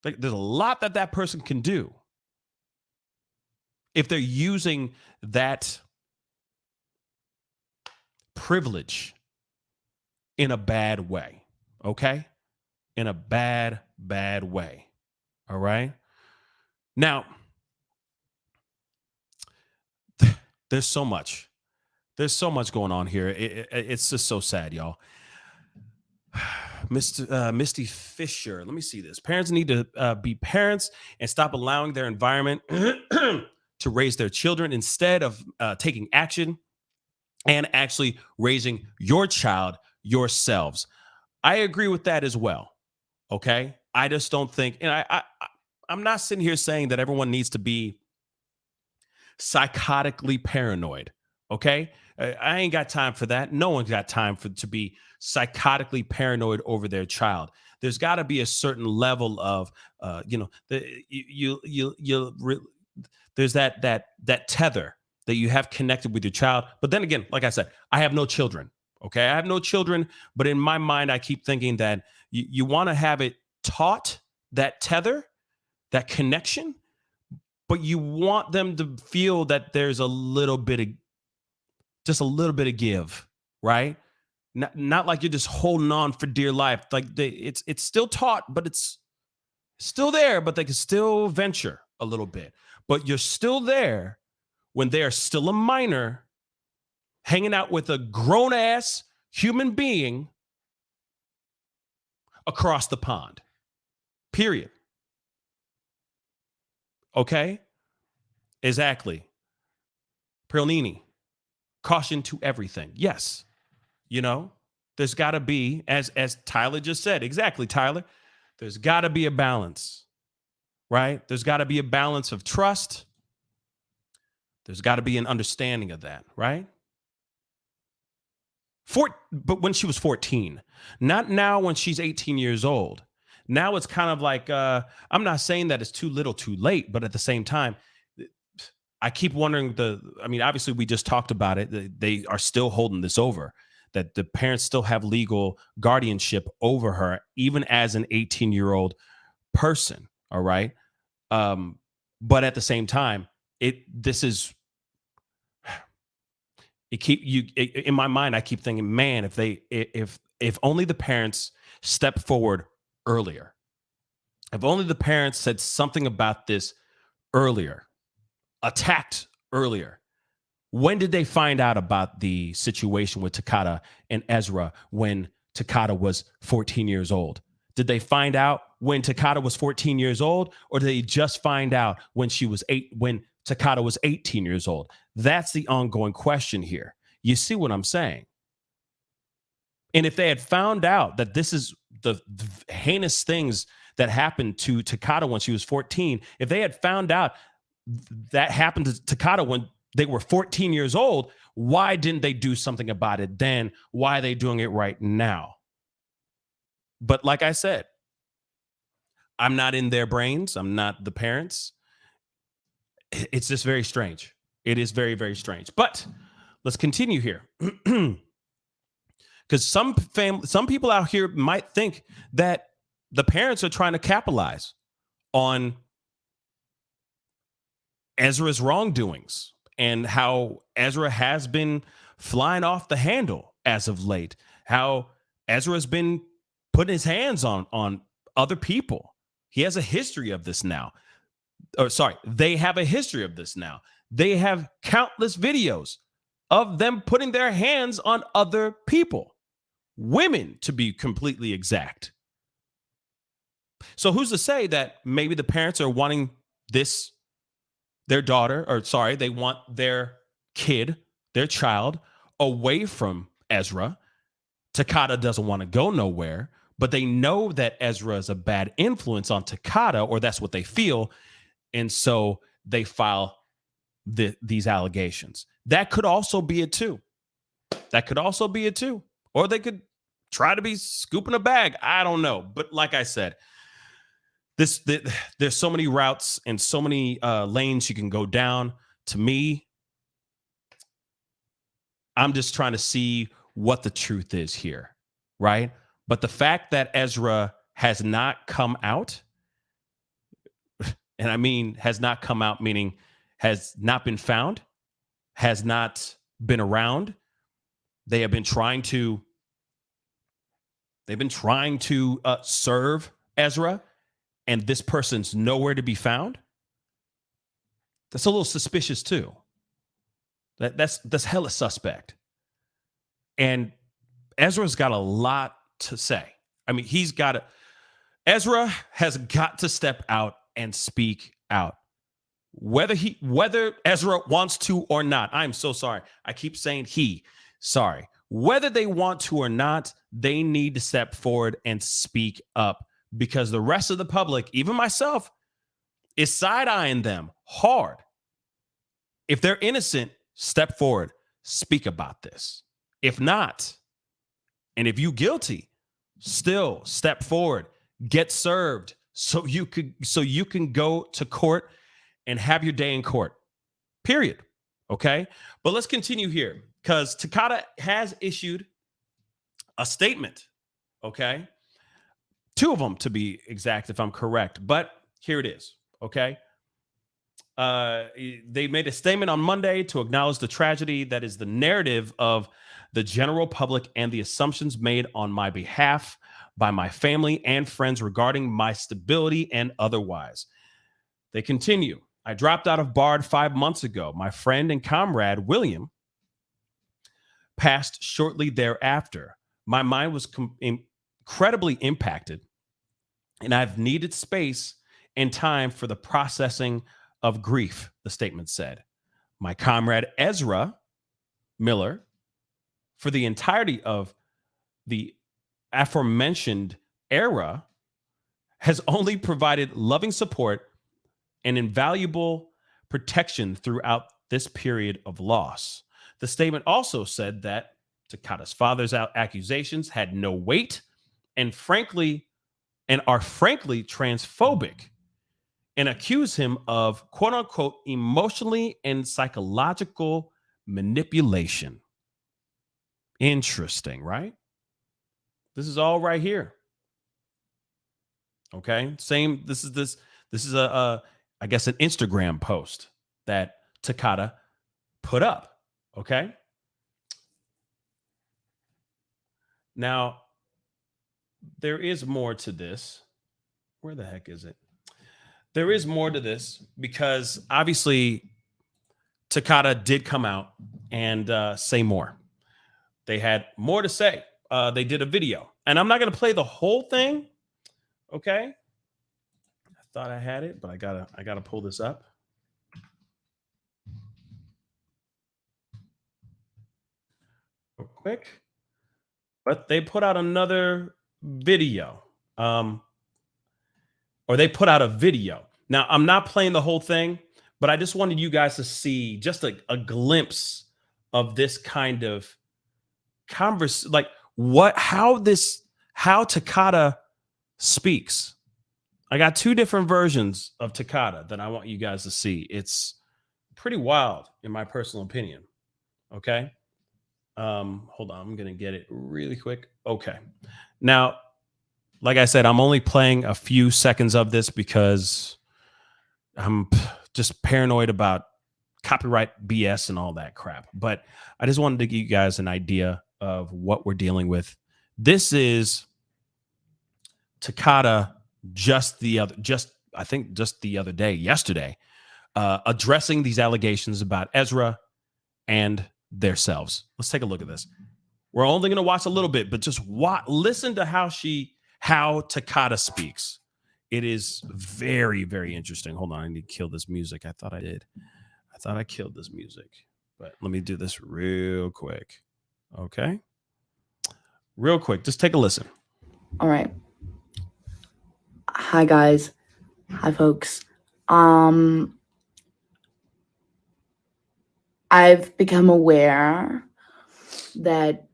There's a lot that person can do if they're using that privilege in a bad way, okay? In a bad way, all right? Now, there's so much. There's so much going on here. It's just so sad, y'all. Misty Fisher. Let me see this. Parents need to be parents and stop allowing their environment to raise their children instead of taking action and actually raising your child yourselves. I agree with that as well. Okay. I just don't think, and I'm not sitting here saying that everyone needs to be psychotically paranoid. Okay. I ain't got time for that. No one's got time to be psychotically paranoid over their child. There's got to be a certain level of, there's that tether that you have connected with your child. But then again, like I said, I have no children. Okay. I have no children, but in my mind, I keep thinking that you want to have it taught, that tether, that connection, but you want them to feel that there's a little bit of give, right? Not like you're just holding on for dear life. Like it's still taught, but it's still there, but they can still venture a little bit. But you're still there when they are still a minor, hanging out with a grown-ass human being across the pond. Period. Okay? Exactly. Perlini. Caution to everything. Yes. There's got to be, as Tyler just said, exactly, Tyler, there's got to be a balance, right? There's got to be a balance of trust. There's got to be an understanding of that, right? But when she was 14, not now when she's 18 years old. Now it's kind of like, I'm not saying that it's too little too late, but at the same time, I keep wondering obviously we just talked about it. They are still holding this over, that the parents still have legal guardianship over her, even as an 18-year-old person. All right. But at the same time, in my mind, I keep thinking, man, if only the parents stepped forward earlier, if only the parents said something about this earlier, attacked earlier. When did they find out about the situation with Takata and Ezra when Takata was 14 years old? Did they find out when Takata was 14 years old, or did they just find out when Takata was 18 years old? That's the ongoing question here. You see what I'm saying? And if they had found out that this is the heinous things that happened to Takata when she was 14, if they had found out that happened to Takata when they were 14 years old, why didn't they do something about it then? Why are they doing it right now? But like I said, I'm not in their brains. I'm not the parents. It's just very strange. It is very, very strange. But let's continue here. Because some people out here might think that the parents are trying to capitalize on Ezra's wrongdoings and how Ezra has been flying off the handle as of late, how Ezra's been putting his hands on other people. He has a history of this now. They have a history of this now. They have countless videos of them putting their hands on other people, women to be completely exact. So who's to say that maybe the parents are wanting they want their kid, their child, away from Ezra, Takata doesn't want to go nowhere, but they know that Ezra is a bad influence on Takata, or that's what they feel. And so they file these allegations. That could also be it too. Or they could try to be scooping a bag. I don't know. But like I said, there's so many routes and so many lanes you can go down. To me, I'm just trying to see what the truth is here, right? But the fact that Ezra has not come out, and I mean has not come out, meaning has not been found, has not been around. They've been trying to serve Ezra, and this person's nowhere to be found. That's a little suspicious too. That's hella suspect. And Ezra's got a lot to say. I mean, Ezra has got to step out and speak out. Whether Ezra wants to or not. I'm so sorry. I keep saying he. Sorry. Whether they want to or not, they need to step forward and speak up, because the rest of the public, even myself, is side-eyeing them hard. If they're innocent, step forward, speak about this. If not, and if you guilty, still step forward, get served so you can go to court and have your day in court. Period. Okay? But let's continue here, because Takata has issued a statement. Okay? 2 of them, to be exact, if I'm correct. But here it is. Okay? They made a statement on Monday to acknowledge the tragedy that is the narrative of the general public and the assumptions made on my behalf by my family and friends regarding my stability and otherwise. They continue. I dropped out of Bard 5 months ago. My friend and comrade, William, passed shortly thereafter. My mind was incredibly impacted, and I've needed space and time for the processing of grief, the statement said. My comrade Ezra Miller, for the entirety of the aforementioned era, has only provided loving support and invaluable protection throughout this period of loss. The statement also said that Takata's father's accusations had no weight and are frankly transphobic, and accuse him of quote unquote emotionally and psychological manipulation. Interesting, right? This is all right here. Okay. This is I guess an Instagram post that Takata put up. Okay. Now, there is more to this. Where the heck is it? There is more to this, because obviously Takata did come out and say more. They had more to say. They did a video, and I'm not going to play the whole thing. Okay. I thought I had it, but I gotta pull this up. Real quick. But they put out another video. Or they put out a video. Now, I'm not playing the whole thing, but I just wanted you guys to see just a glimpse of this kind of like how Takata speaks. I got 2 different versions of Takata that I want you guys to see. It's pretty wild, in my personal opinion. Okay. Hold on. I'm going to get it really quick. Okay. Now, like I said, I'm only playing a few seconds of this because I'm just paranoid about copyright BS and all that crap. But I just wanted to give you guys an idea of what we're dealing with. This is Takata yesterday, addressing these allegations about Ezra and themselves. Let's take a look at this. We're only going to watch a little bit, but just listen to how Takata speaks. It is very, very interesting. Hold on, I need to kill this music. I thought I did. I thought I killed this music, but let me do this real quick. Okay. Real quick, just take a listen. All right. Hi guys. Hi folks. I've become aware that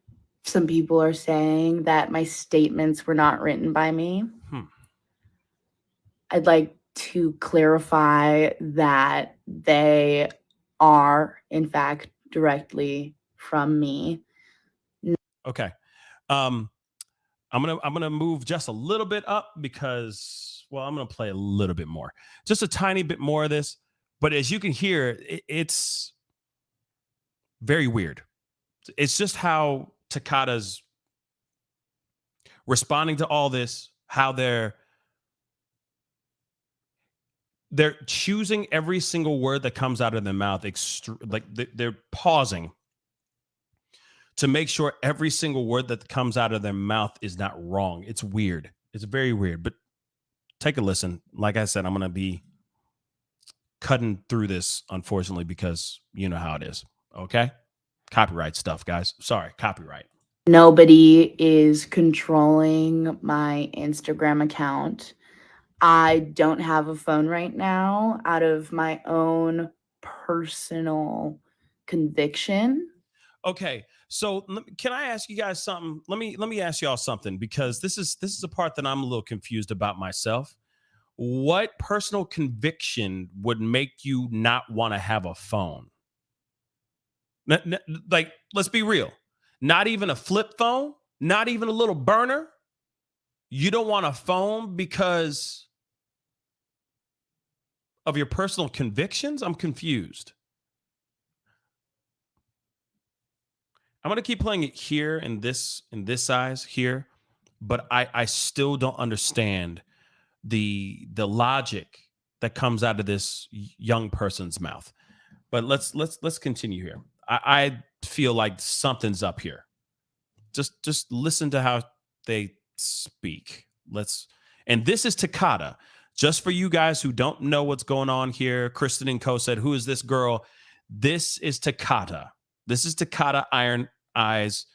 some people are saying that my statements were not written by me. I'd like to clarify that they are, in fact, directly from me. Okay. I'm gonna move just a little bit up because, well, I'm gonna play a little bit more, just a tiny bit more of this. But as you can hear, it's very weird. It's just how Takata's responding to all this, how they're choosing every single word that comes out of their mouth, like they're pausing to make sure every single word that comes out of their mouth is not wrong. It's weird. It's very weird. But take a listen. Like I said, I'm going to be cutting through this, unfortunately, because you know how it is. Okay? Copyright stuff, guys. Sorry, copyright. Nobody is controlling my Instagram account. I don't have a phone right now out of my own personal conviction. Okay, so can I ask you guys something? Let me ask y'all something, because this is a part that I'm a little confused about myself. What personal conviction would make you not want to have a phone? Like, let's be real. Not even a flip phone, not even a little burner. You don't want a phone because of your personal convictions? I'm confused. I'm gonna keep playing it here in this size here, but I still don't understand the logic that comes out of this young person's mouth. But let's continue here. I feel like something's up here. Just listen to how they speak. And this is Takata. Just for you guys who don't know what's going on here, Kristen and Co said, "Who is this girl?" This is Takata. This is Takata Iron Eyes.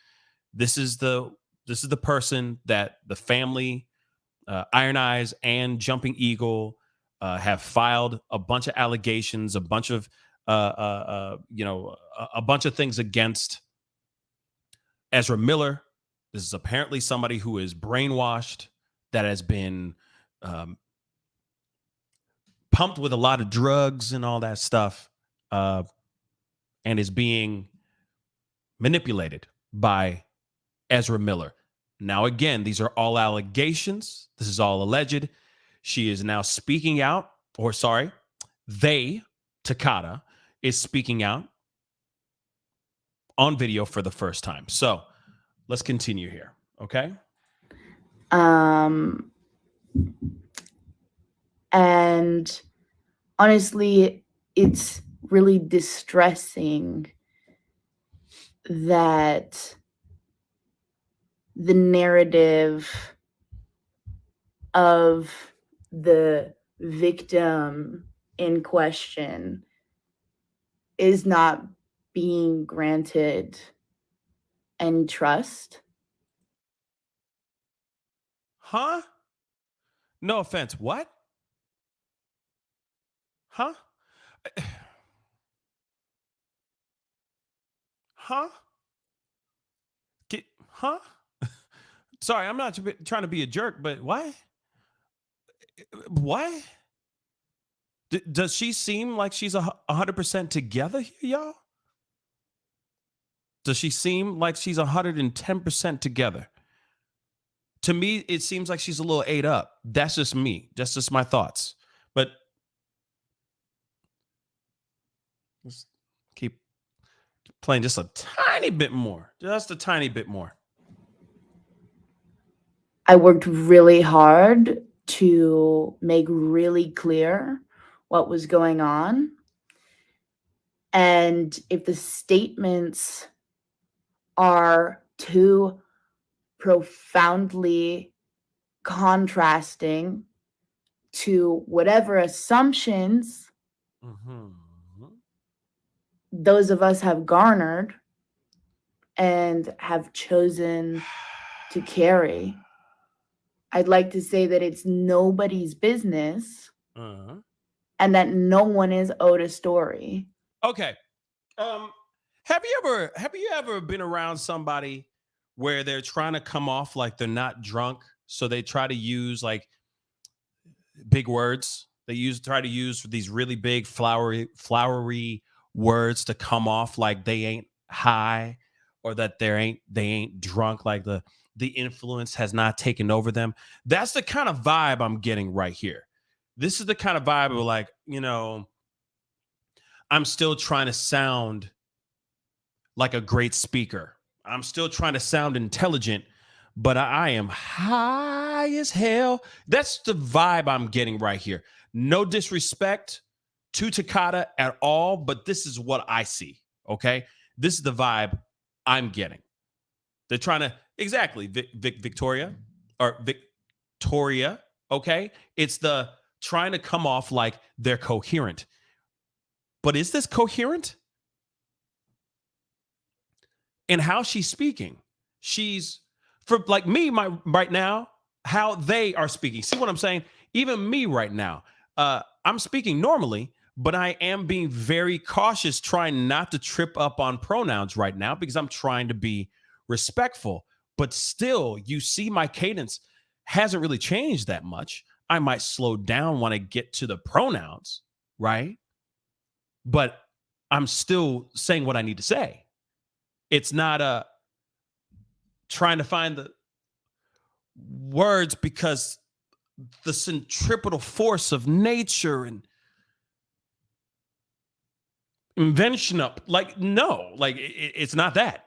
This is the person that the family, Iron Eyes and Jumping Eagle, have filed a bunch of allegations, a bunch of a bunch of things against Ezra Miller. This is apparently somebody who is brainwashed, that has been pumped with a lot of drugs and all that stuff, and is being manipulated by Ezra Miller. Now, again, these are all allegations. This is all alleged. She is now speaking out, or sorry, Takata, is speaking out on video for the first time. So let's continue here, okay? And honestly, it's really distressing that the narrative of the victim in question is not being granted any trust. Huh? No offense. What? Huh? Huh? Huh? Sorry, I'm not trying to be a jerk, but why? What? Does she seem like she's 100% together here, y'all? Does she seem like she's 110% together? To me, it seems like she's a little ate up. That's just me. That's just my thoughts. But let's keep playing just a tiny bit more. Just a tiny bit more. I worked really hard to make really clear what was going on. And if the statements are too profoundly contrasting to whatever assumptions those of us have garnered and have chosen to carry. I'd like to say that it's nobody's business and that no one is owed a story. Okay. Have you ever been around somebody where they're trying to come off like they're not drunk, so they try to use like big words? They try to use these really big flowery words to come off like they ain't high, or that they ain't drunk, like the influence has not taken over them. That's the kind of vibe I'm getting right here. This is the kind of vibe of like, I'm still trying to sound like a great speaker. I'm still trying to sound intelligent, but I am high as hell. That's the vibe I'm getting right here. No disrespect to Takata at all, but this is what I see, okay? This is the vibe I'm getting. They're trying to, exactly, Victoria, okay? It's the trying to come off like they're coherent. But is this coherent? And how she's speaking, she's, for like me, right now, how they are speaking. See what I'm saying? Even me right now, I'm speaking normally, but I am being very cautious, trying not to trip up on pronouns right now because I'm trying to be respectful. But still, you see my cadence hasn't really changed that much. I might slow down when I get to the pronouns, right? But I'm still saying what I need to say. It's not trying to find the words because the centripetal force of nature and invention up. Like, no, like it's not that.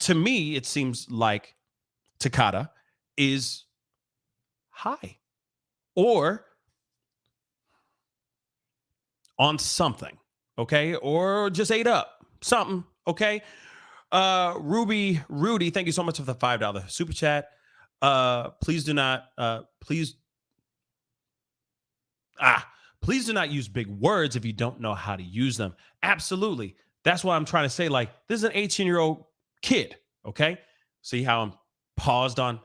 To me, it seems like Takata is high or on something, okay? Or just ate up something, okay? Rudy, thank you so much for the $5 super chat. Please do not do not use big words if you don't know how to use them. Absolutely. That's why I'm trying to say, like, this is an 18-year-old kid, okay? See how I'm paused on?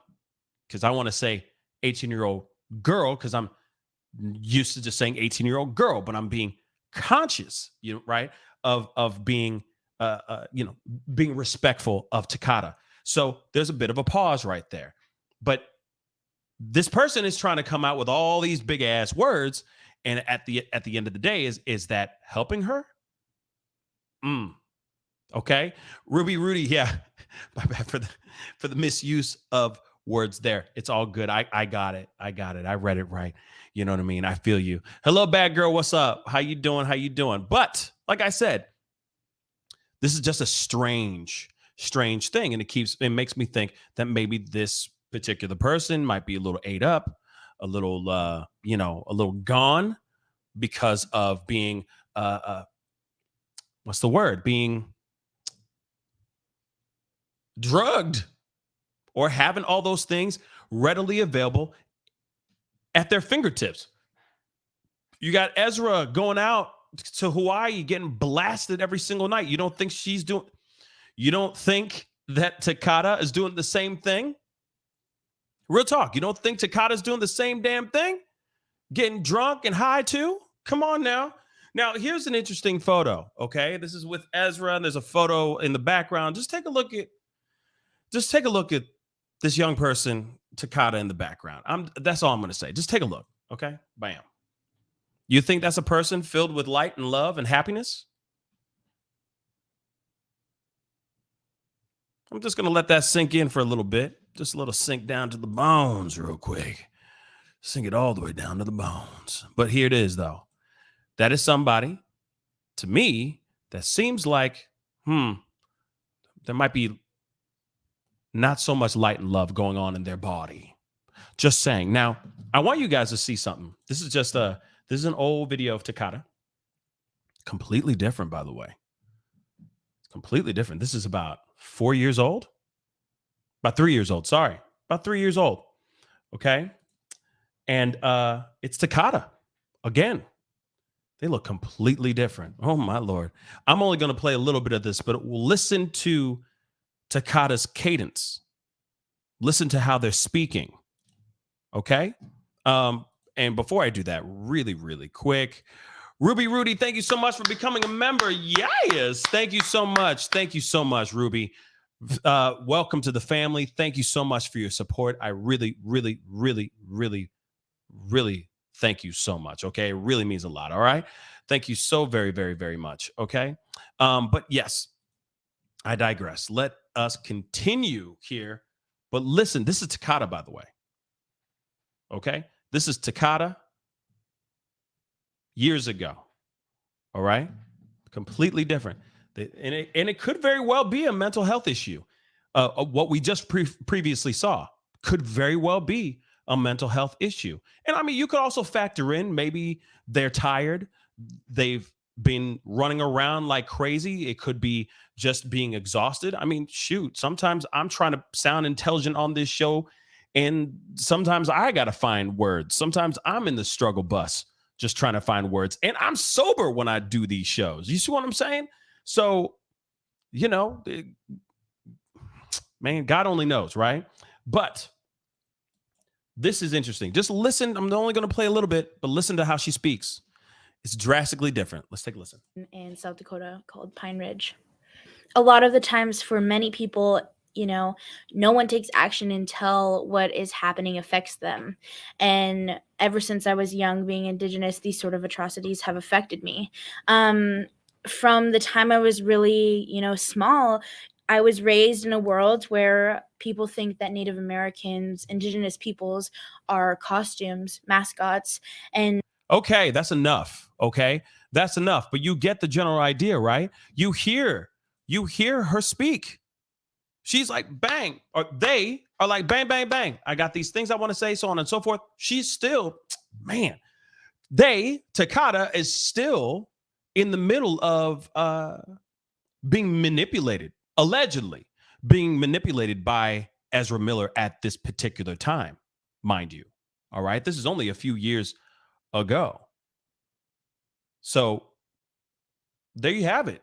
Because I want to say 18-year-old girl because I'm used to just saying 18-year-old girl, but I'm being conscious, right, of being being respectful of Takata. So there's a bit of a pause right there. But this person is trying to come out with all these big ass words, and at the end of the day, is that helping her? Okay, Rudy, yeah, my bad for the misuse of words there. It's all good. I got it. I read it right. You know what I mean? I feel you. Hello, bad girl. What's up? How you doing? But like I said, this is just a strange thing, and it makes me think that maybe this particular person might be a little ate up, a little a little gone because of being what's the word? Being drugged or having all those things readily available at their fingertips. You got Ezra going out to Hawaii getting blasted every single night. You don't think that Takata is doing the same thing? Real talk. You don't think Takata's doing the same damn thing? Getting drunk and high too? Come on now. Now, here's an interesting photo, okay? This is with Ezra, and there's a photo in the background. Just take a look at this young person, Takata, in the background. That's all I'm going to say. Just take a look, okay? Bam. You think that's a person filled with light and love and happiness? I'm just going to let that sink in for a little bit. Just a little sink down to the bones real quick. Sink it all the way down to the bones. But here it is, though. That is somebody, to me, that seems like, there might be not so much light and love going on in their body. Just saying. Now, I want you guys to see something. This is an old video of Takata. Completely different, by the way. Completely different. This is about 4 years old. About 3 years old. Sorry. About 3 years old. Okay. And it's Takata. Again. They look completely different. Oh, my Lord. I'm only going to play a little bit of this, but we'll listen to Takata's cadence. listen to how they're speaking. Okay. And before I do that, really, really quick, Rudy, thank you so much for becoming a member. Yes. Thank you so much. Thank you so much, Ruby. Welcome to the family. Thank you so much for your support. I really, really, really, really, really thank you so much. Okay. It really means a lot. All right. Thank you so very, very, very much. Okay. But yes, I digress. Let us continue here. But listen, this is Takata, by the way. Okay. This is Takata years ago. All right. Completely different. And it could very well be a mental health issue. What we just previously saw could very well be a mental health issue. And I mean, you could also factor in maybe they're tired. They've been running around like crazy. It could be just being exhausted. I mean, shoot, sometimes I'm trying to sound intelligent on this show, and sometimes I got to find words. Sometimes I'm in the struggle bus just trying to find words. And I'm sober when I do these shows. You see what I'm saying? So, you know, man, God only knows, right? But this is interesting. Just listen. I'm only going to play a little bit, but listen to how she speaks. It's drastically different. Let's take a listen. In South Dakota called Pine Ridge. A lot of the times for many people, you know, no one takes action until what is happening affects them. And ever since I was young, being Indigenous, these sort of atrocities have affected me. From the time I was really, you know, small, I was raised in a world where people think that Native Americans, Indigenous peoples are costumes, mascots, and okay, that's enough. Okay, that's enough. But you get the general idea, right? You hear her speak. She's like, bang, or they are like, bang, bang, bang. I got these things I want to say, so on and so forth. She's still, man, Takata is still in the middle of being manipulated, allegedly being manipulated by Ezra Miller at this particular time, mind you. All right. This is only a few years ago. So there you have it.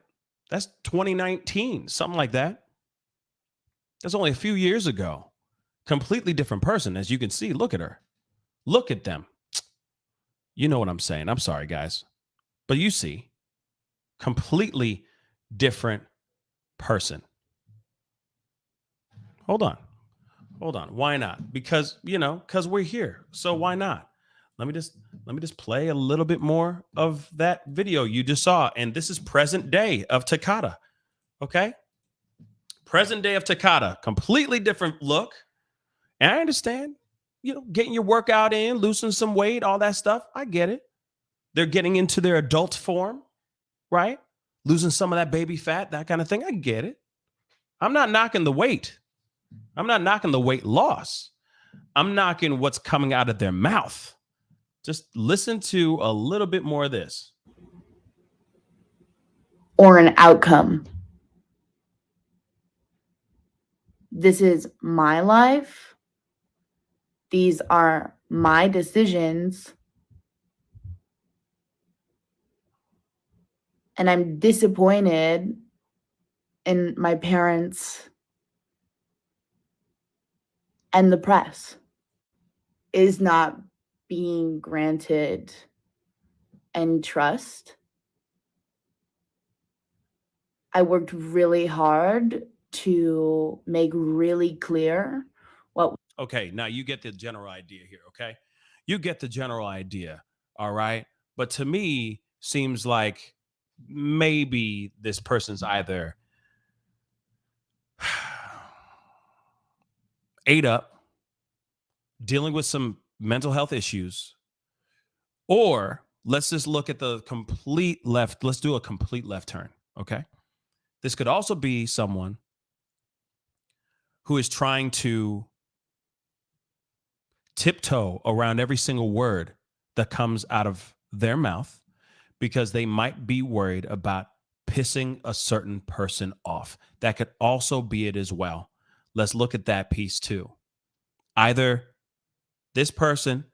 That's 2019, something like that. That's only a few years ago. Completely different person, as you can see. Look at her. Look at them. You know what I'm saying. I'm sorry, guys. But you see, completely different person. Hold on. Why not? Because, you know, because we're here. So why not? Let me just play a little bit more of that video you just saw. And this is present day of Takata. Okay? Present day of Takata. Completely different look. And I understand, you know, getting your workout in, losing some weight, all that stuff. I get it. They're getting into their adult form, right? Losing some of that baby fat, that kind of thing. I get it. I'm not knocking the weight. I'm not knocking the weight loss. I'm knocking what's coming out of their mouth. Just listen to a little bit more of this. Or an outcome. This is my life. These are my decisions. And I'm disappointed in my parents and the press is not being granted any trust. I worked really hard to make really clear what. Okay, now you get the general idea here, okay? You get the general idea, all right? But to me, seems like maybe this person's either ate up, dealing with some mental health issues, or let's just look at the complete left. Let's do a complete left turn, okay? This could also be someone who is trying to tiptoe around every single word that comes out of their mouth because they might be worried about pissing a certain person off. That could also be it as well. Let's look at that piece too. Either this person,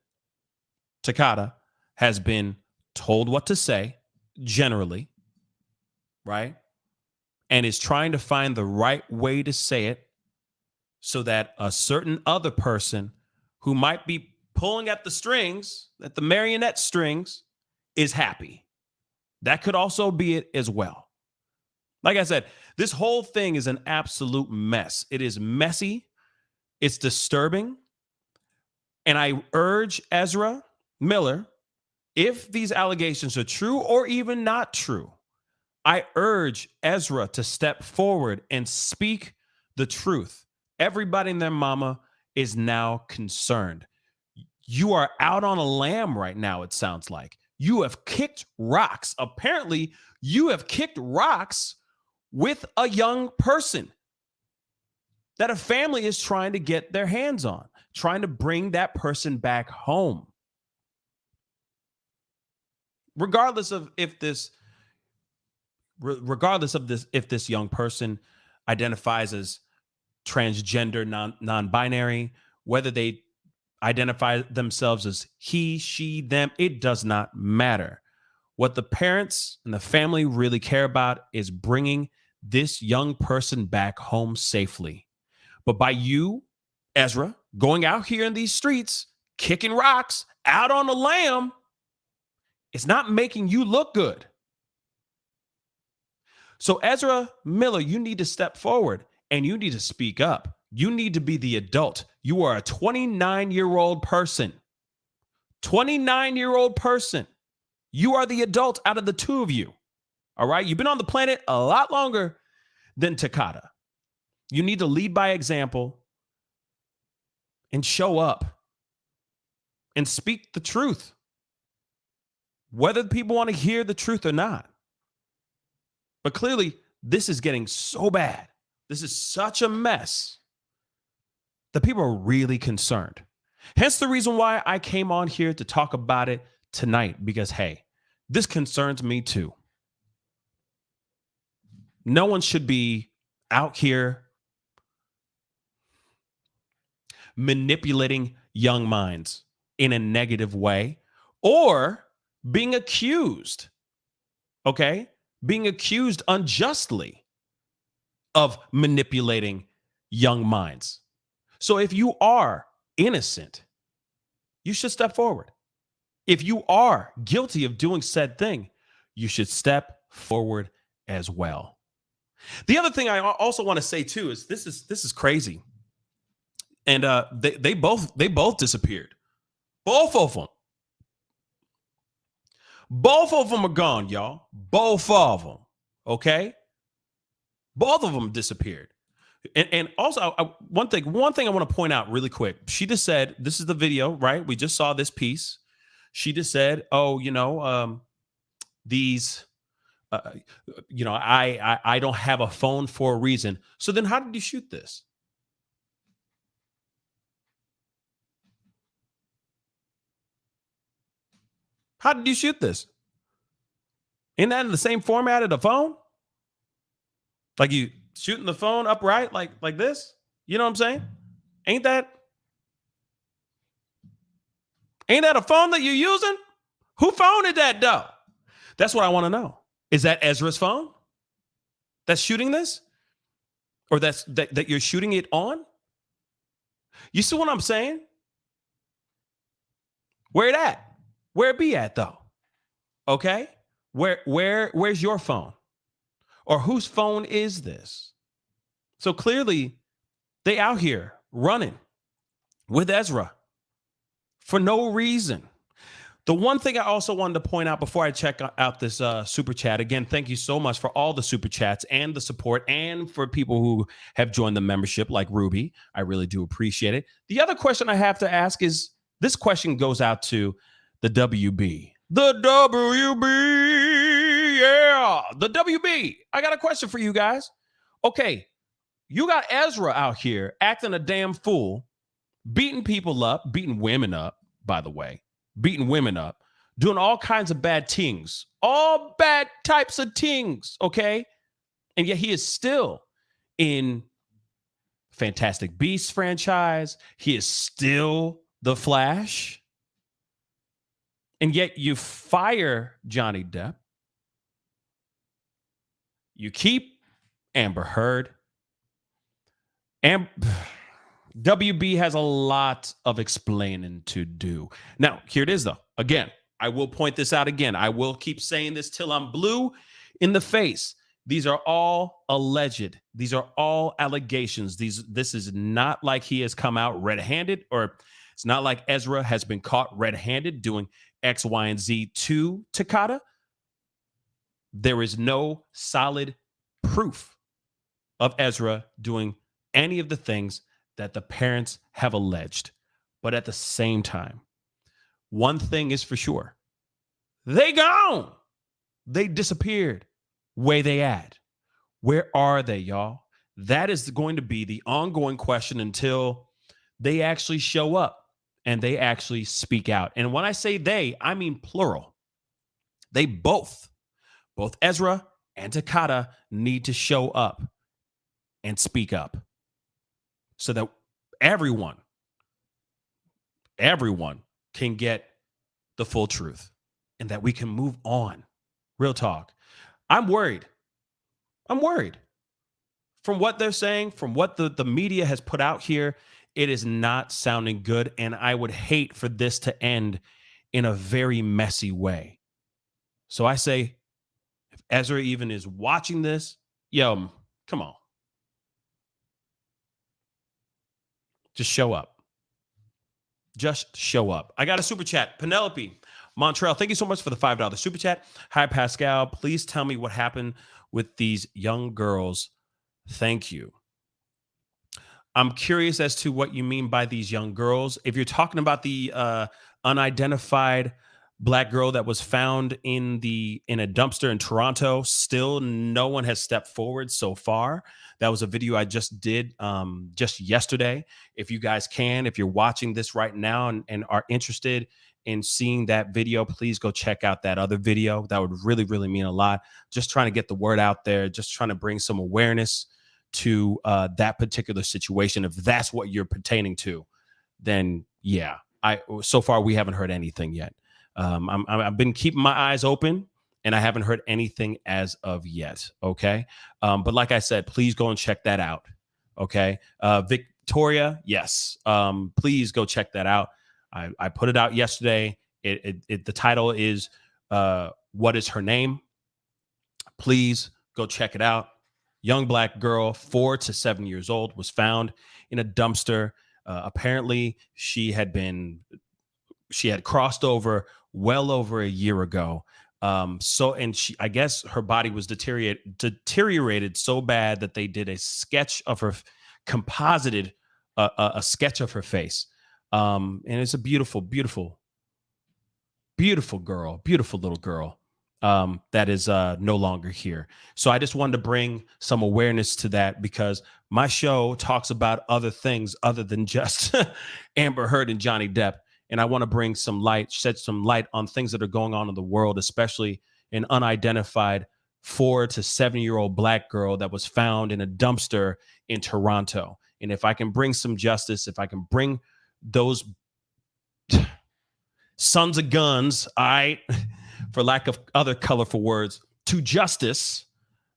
Takata, has been told what to say generally, right? And is trying to find the right way to say it so that a certain other person who might be pulling at the strings, at the marionette strings, is happy. That could also be it as well. Like I said, this whole thing is an absolute mess. It is messy. It's disturbing. And I urge Ezra Miller, if these allegations are true or even not true, I urge Ezra to step forward and speak the truth. Everybody and their mama is now concerned. You are out on a lamb right now, it sounds like. You have kicked rocks. Apparently, you have kicked rocks with a young person that a family is trying to get their hands on, trying to bring that person back home. Regardless of if this young person identifies as transgender, non-binary, whether they identify themselves as he, she, them, it does not matter. What the parents and the family really care about is bringing this young person back home safely. But by you, Ezra, going out here in these streets, kicking rocks, out on a lamb, it's not making you look good. So Ezra Miller, you need to step forward and you need to speak up. You need to be the adult. You are a 29-year-old person. 29-year-old person. You are the adult out of the two of you. All right? You've been on the planet a lot longer than Takata. You need to lead by example and show up and speak the truth, whether people want to hear the truth or not. But clearly, this is getting so bad. This is such a mess that people are really concerned. Hence the reason why I came on here to talk about it tonight, because, hey, this concerns me too. No one should be out here manipulating young minds in a negative way or being accused, okay? Being accused unjustly of manipulating young minds. So if you are innocent, you should step forward. If you are guilty of doing said thing, you should step forward as well. The other thing I also want to say too is this is crazy. And they both disappeared. Both of them. Both of them are gone, y'all. Both of them. Okay? Both of them disappeared. And also, one thing I want to point out really quick. She just said, this is the video, right? We just saw this piece. She just said, oh, these, I don't have a phone for a reason. So then how did you shoot this? How did you shoot this? Isn't that in the same format of the phone? Like you shooting the phone upright like this? You know what I'm saying? Ain't that a phone that you're using? Who phone is that though? That's what I want to know. Is that Ezra's phone that's shooting this? Or that you're shooting it on? You see what I'm saying? Where it at? Where it be at though? Okay? Where's your phone? Or whose phone is this? So clearly, they out here running with Ezra for no reason. The one thing I also wanted to point out before I check out this super chat, again, thank you so much for all the super chats and the support, and for people who have joined the membership like Ruby. I really do appreciate it. The other question I have to ask is, this question goes out to the WB. The WB, yeah, the WB. I got a question for you guys. Okay, you got Ezra out here acting a damn fool, beating people up, beating women up, by the way, beating women up, doing all kinds of bad things, all bad types of things, okay? And yet he is still in Fantastic Beasts franchise. He is still the Flash. And yet you fire Johnny Depp. You keep Amber Heard. WB has a lot of explaining to do. Now, here it is, though. Again, I will point this out again. I will keep saying this till I'm blue in the face. These are all alleged. These are all allegations. This is not like he has come out red-handed, or it's not like Ezra has been caught red-handed doing X, Y, and Z to Takata. There is no solid proof of Ezra doing any of the things that the parents have alleged. But at the same time, one thing is for sure. They gone. They disappeared. Where they at? Where are they, y'all? That is going to be the ongoing question until they actually show up and they actually speak out. And when I say they, I mean plural. They both Ezra and Takata need to show up and speak up so that everyone can get the full truth and that we can move on. Real talk. I'm worried. From what they're saying, from what the media has put out here, it is not sounding good. And I would hate for this to end in a very messy way. So I say, if Ezra even is watching this, yo, come on. Just show up. Just show up. I got a super chat. Penelope Montreal, thank you so much for the $5 super chat. Hi, Pascal. Please tell me what happened with these young girls. Thank you. I'm curious as to what you mean by these young girls. If you're talking about the unidentified Black girl that was found in a dumpster in Toronto, still no one has stepped forward so far. That was a video I just did just yesterday. If you guys can, if you're watching this right now and are interested in seeing that video, please go check out that other video. That would really, really mean a lot. Just trying to get the word out there, just trying to bring some awareness to that particular situation. If that's what you're pertaining to, then yeah, so far we haven't heard anything yet. I've been keeping my eyes open and I haven't heard anything as of yet. Okay. But like I said, please go and check that out. Okay. Victoria. Yes. Please go check that out. I put it out yesterday. The title is, What is Her Name? Please go check it out. Young Black girl, 4 to 7 years old, was found in a dumpster. Apparently she had crossed over well over a year ago. I guess her body was deteriorated so bad that they did a sketch of her, composited a sketch of her face. And it's a beautiful, beautiful, beautiful girl, beautiful little girl that is no longer here. So I just wanted to bring some awareness to that because my show talks about other things other than just Amber Heard and Johnny Depp. And I want to bring shed some light on things that are going on in the world, especially an unidentified 4 to 7-year-old Black girl that was found in a dumpster in Toronto. And if I can bring some justice, if I can bring those sons of guns, for lack of other colorful words, to justice,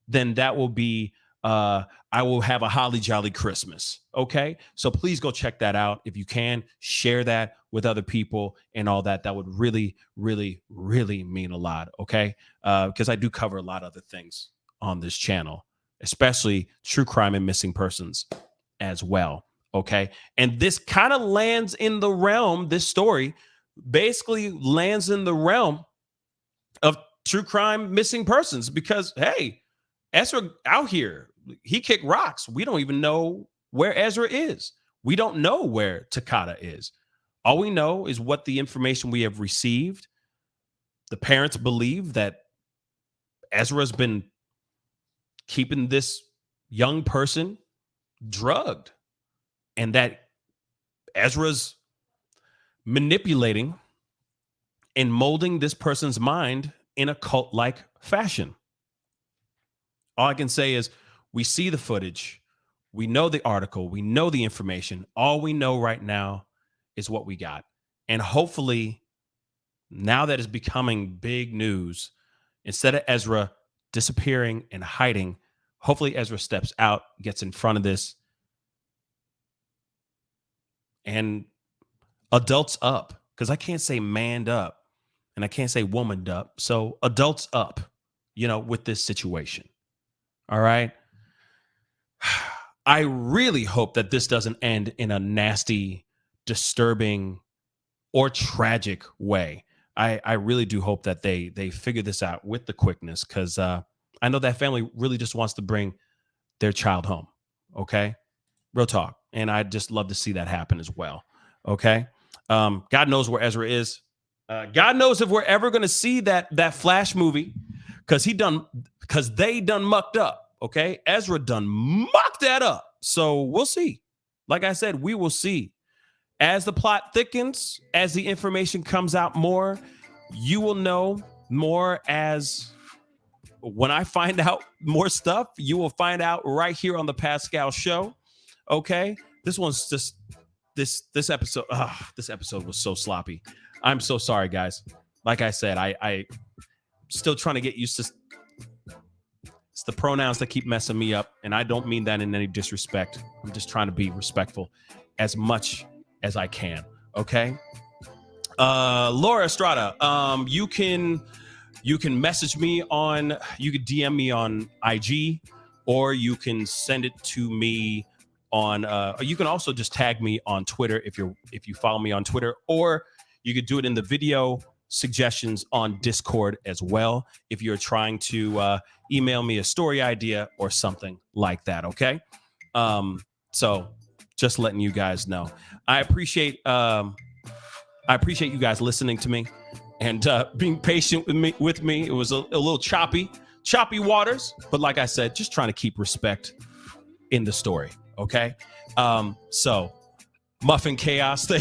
then that will be, I will have a holly jolly Christmas. Okay. So please go check that out. If you can, share that with other people and all that. That would really, really, really mean a lot. Okay. Because I do cover a lot of other things on this channel, especially true crime and missing persons as well. Okay. And this kind of lands in the realm, this story basically lands in the realm of true crime missing persons because, hey, Ezra out here, he kicked rocks. We don't even know where Ezra is. We don't know where Takata is. All we know is what the information we have received. The parents believe that Ezra's been keeping this young person drugged and that Ezra's manipulating and molding this person's mind in a cult-like fashion. All I can say is we see the footage. We know the article. We know the information. All we know right now is what we got. And hopefully, now that it's becoming big news, instead of Ezra disappearing and hiding, hopefully Ezra steps out, gets in front of this, and adults up, because I can't say manned up and I can't say womaned up. So adults up, with this situation. All right. I really hope that this doesn't end in a nasty, disturbing, or tragic way. I really do hope that they figure this out with the quickness, because I know that family really just wants to bring their child home. Okay. Real talk. And I'd just love to see that happen as well. Okay. God knows where Ezra is. God knows if we're ever going to see that Flash movie, because they done mucked up. Okay. Ezra done mucked that up. So we'll see. Like I said, we will see. As the plot thickens, as the information comes out more, you will know more. As when I find out more stuff, you will find out right here on the Pascal Show. Okay. This one's just this episode. This episode was so sloppy. I'm so sorry, guys. Like I said, I still trying to get used to. It's the pronouns that keep messing me up, and I don't mean that in any disrespect. I'm just trying to be respectful as much as I can. Okay. Laura Estrada, you can message me you could DM me on IG, or you can send it to me on you can also just tag me on Twitter if you follow me on Twitter, or you could do it in the video suggestions on Discord as well if you're trying to email me a story idea or something like that. Okay. So just letting you guys know. I appreciate you guys listening to me and being patient with me. It was a little choppy waters, but like I said, just trying to keep respect in the story. Okay. So Muffin Chaos, the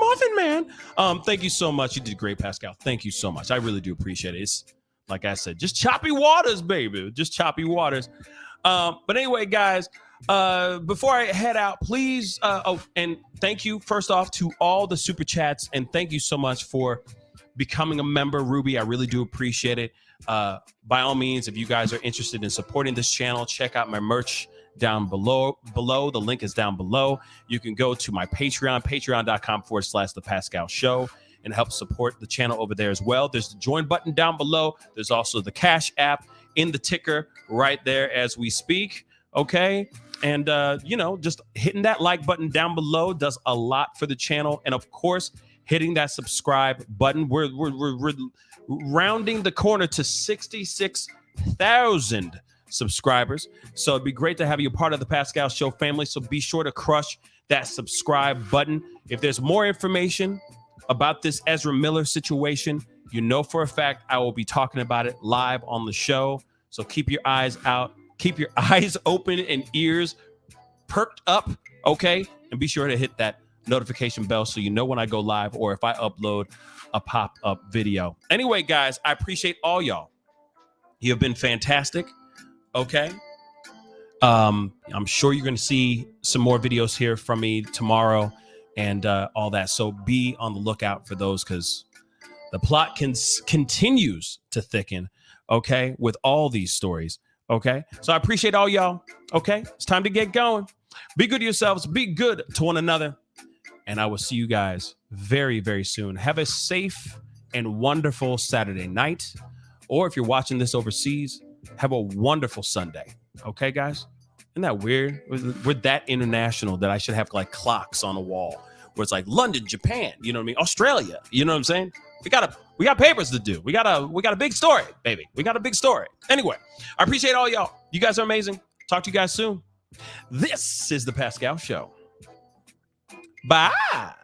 Muffin Man. Thank you so much. You did great, Pascal. Thank you so much. I really do appreciate it. It's, like I said, just choppy waters, baby. Just choppy waters. But anyway, guys, before I head out, please, and thank you first off to all the super chats, and thank you so much for becoming a member, Ruby. I really do appreciate it. By all means, if you guys are interested in supporting this channel, check out my merch down below. The link is down below. You can go to my Patreon, patreon.com/thepascalshow, and help support the channel over there as well. There's the join button down below. There's also the Cash App in the ticker right there as we speak. Okay. And, just hitting that like button down below does a lot for the channel. And of course, hitting that subscribe button. We're rounding the corner to 66,000 subscribers. So it'd be great to have you a part of the Pascal Show family. So be sure to crush that subscribe button. If there's more information about this Ezra Miller situation, for a fact I will be talking about it live on the show. So keep your eyes out, keep your eyes open and ears perked up, okay? And be sure to hit that notification bell so you know when I go live or if I upload a pop-up video. Anyway, guys, I appreciate all y'all. You have been fantastic, okay? I'm sure you're going to see some more videos here from me tomorrow and all that. So be on the lookout for those, because the plot continues to thicken, okay, with all these stories, okay? So I appreciate all y'all, okay? It's time to get going. Be good to yourselves. Be good to one another. And I will see you guys very, very soon. Have a safe and wonderful Saturday night. Or if you're watching this overseas, have a wonderful Sunday. Okay, guys? Isn't that weird? We're that international that I should have like clocks on the wall where it's like London, Japan, you know what I mean? Australia, you know what I'm saying? We got papers to do. We got a big story, baby. We got a big story. Anyway, I appreciate all y'all. You guys are amazing. Talk to you guys soon. This is the Pascal Show. Bye.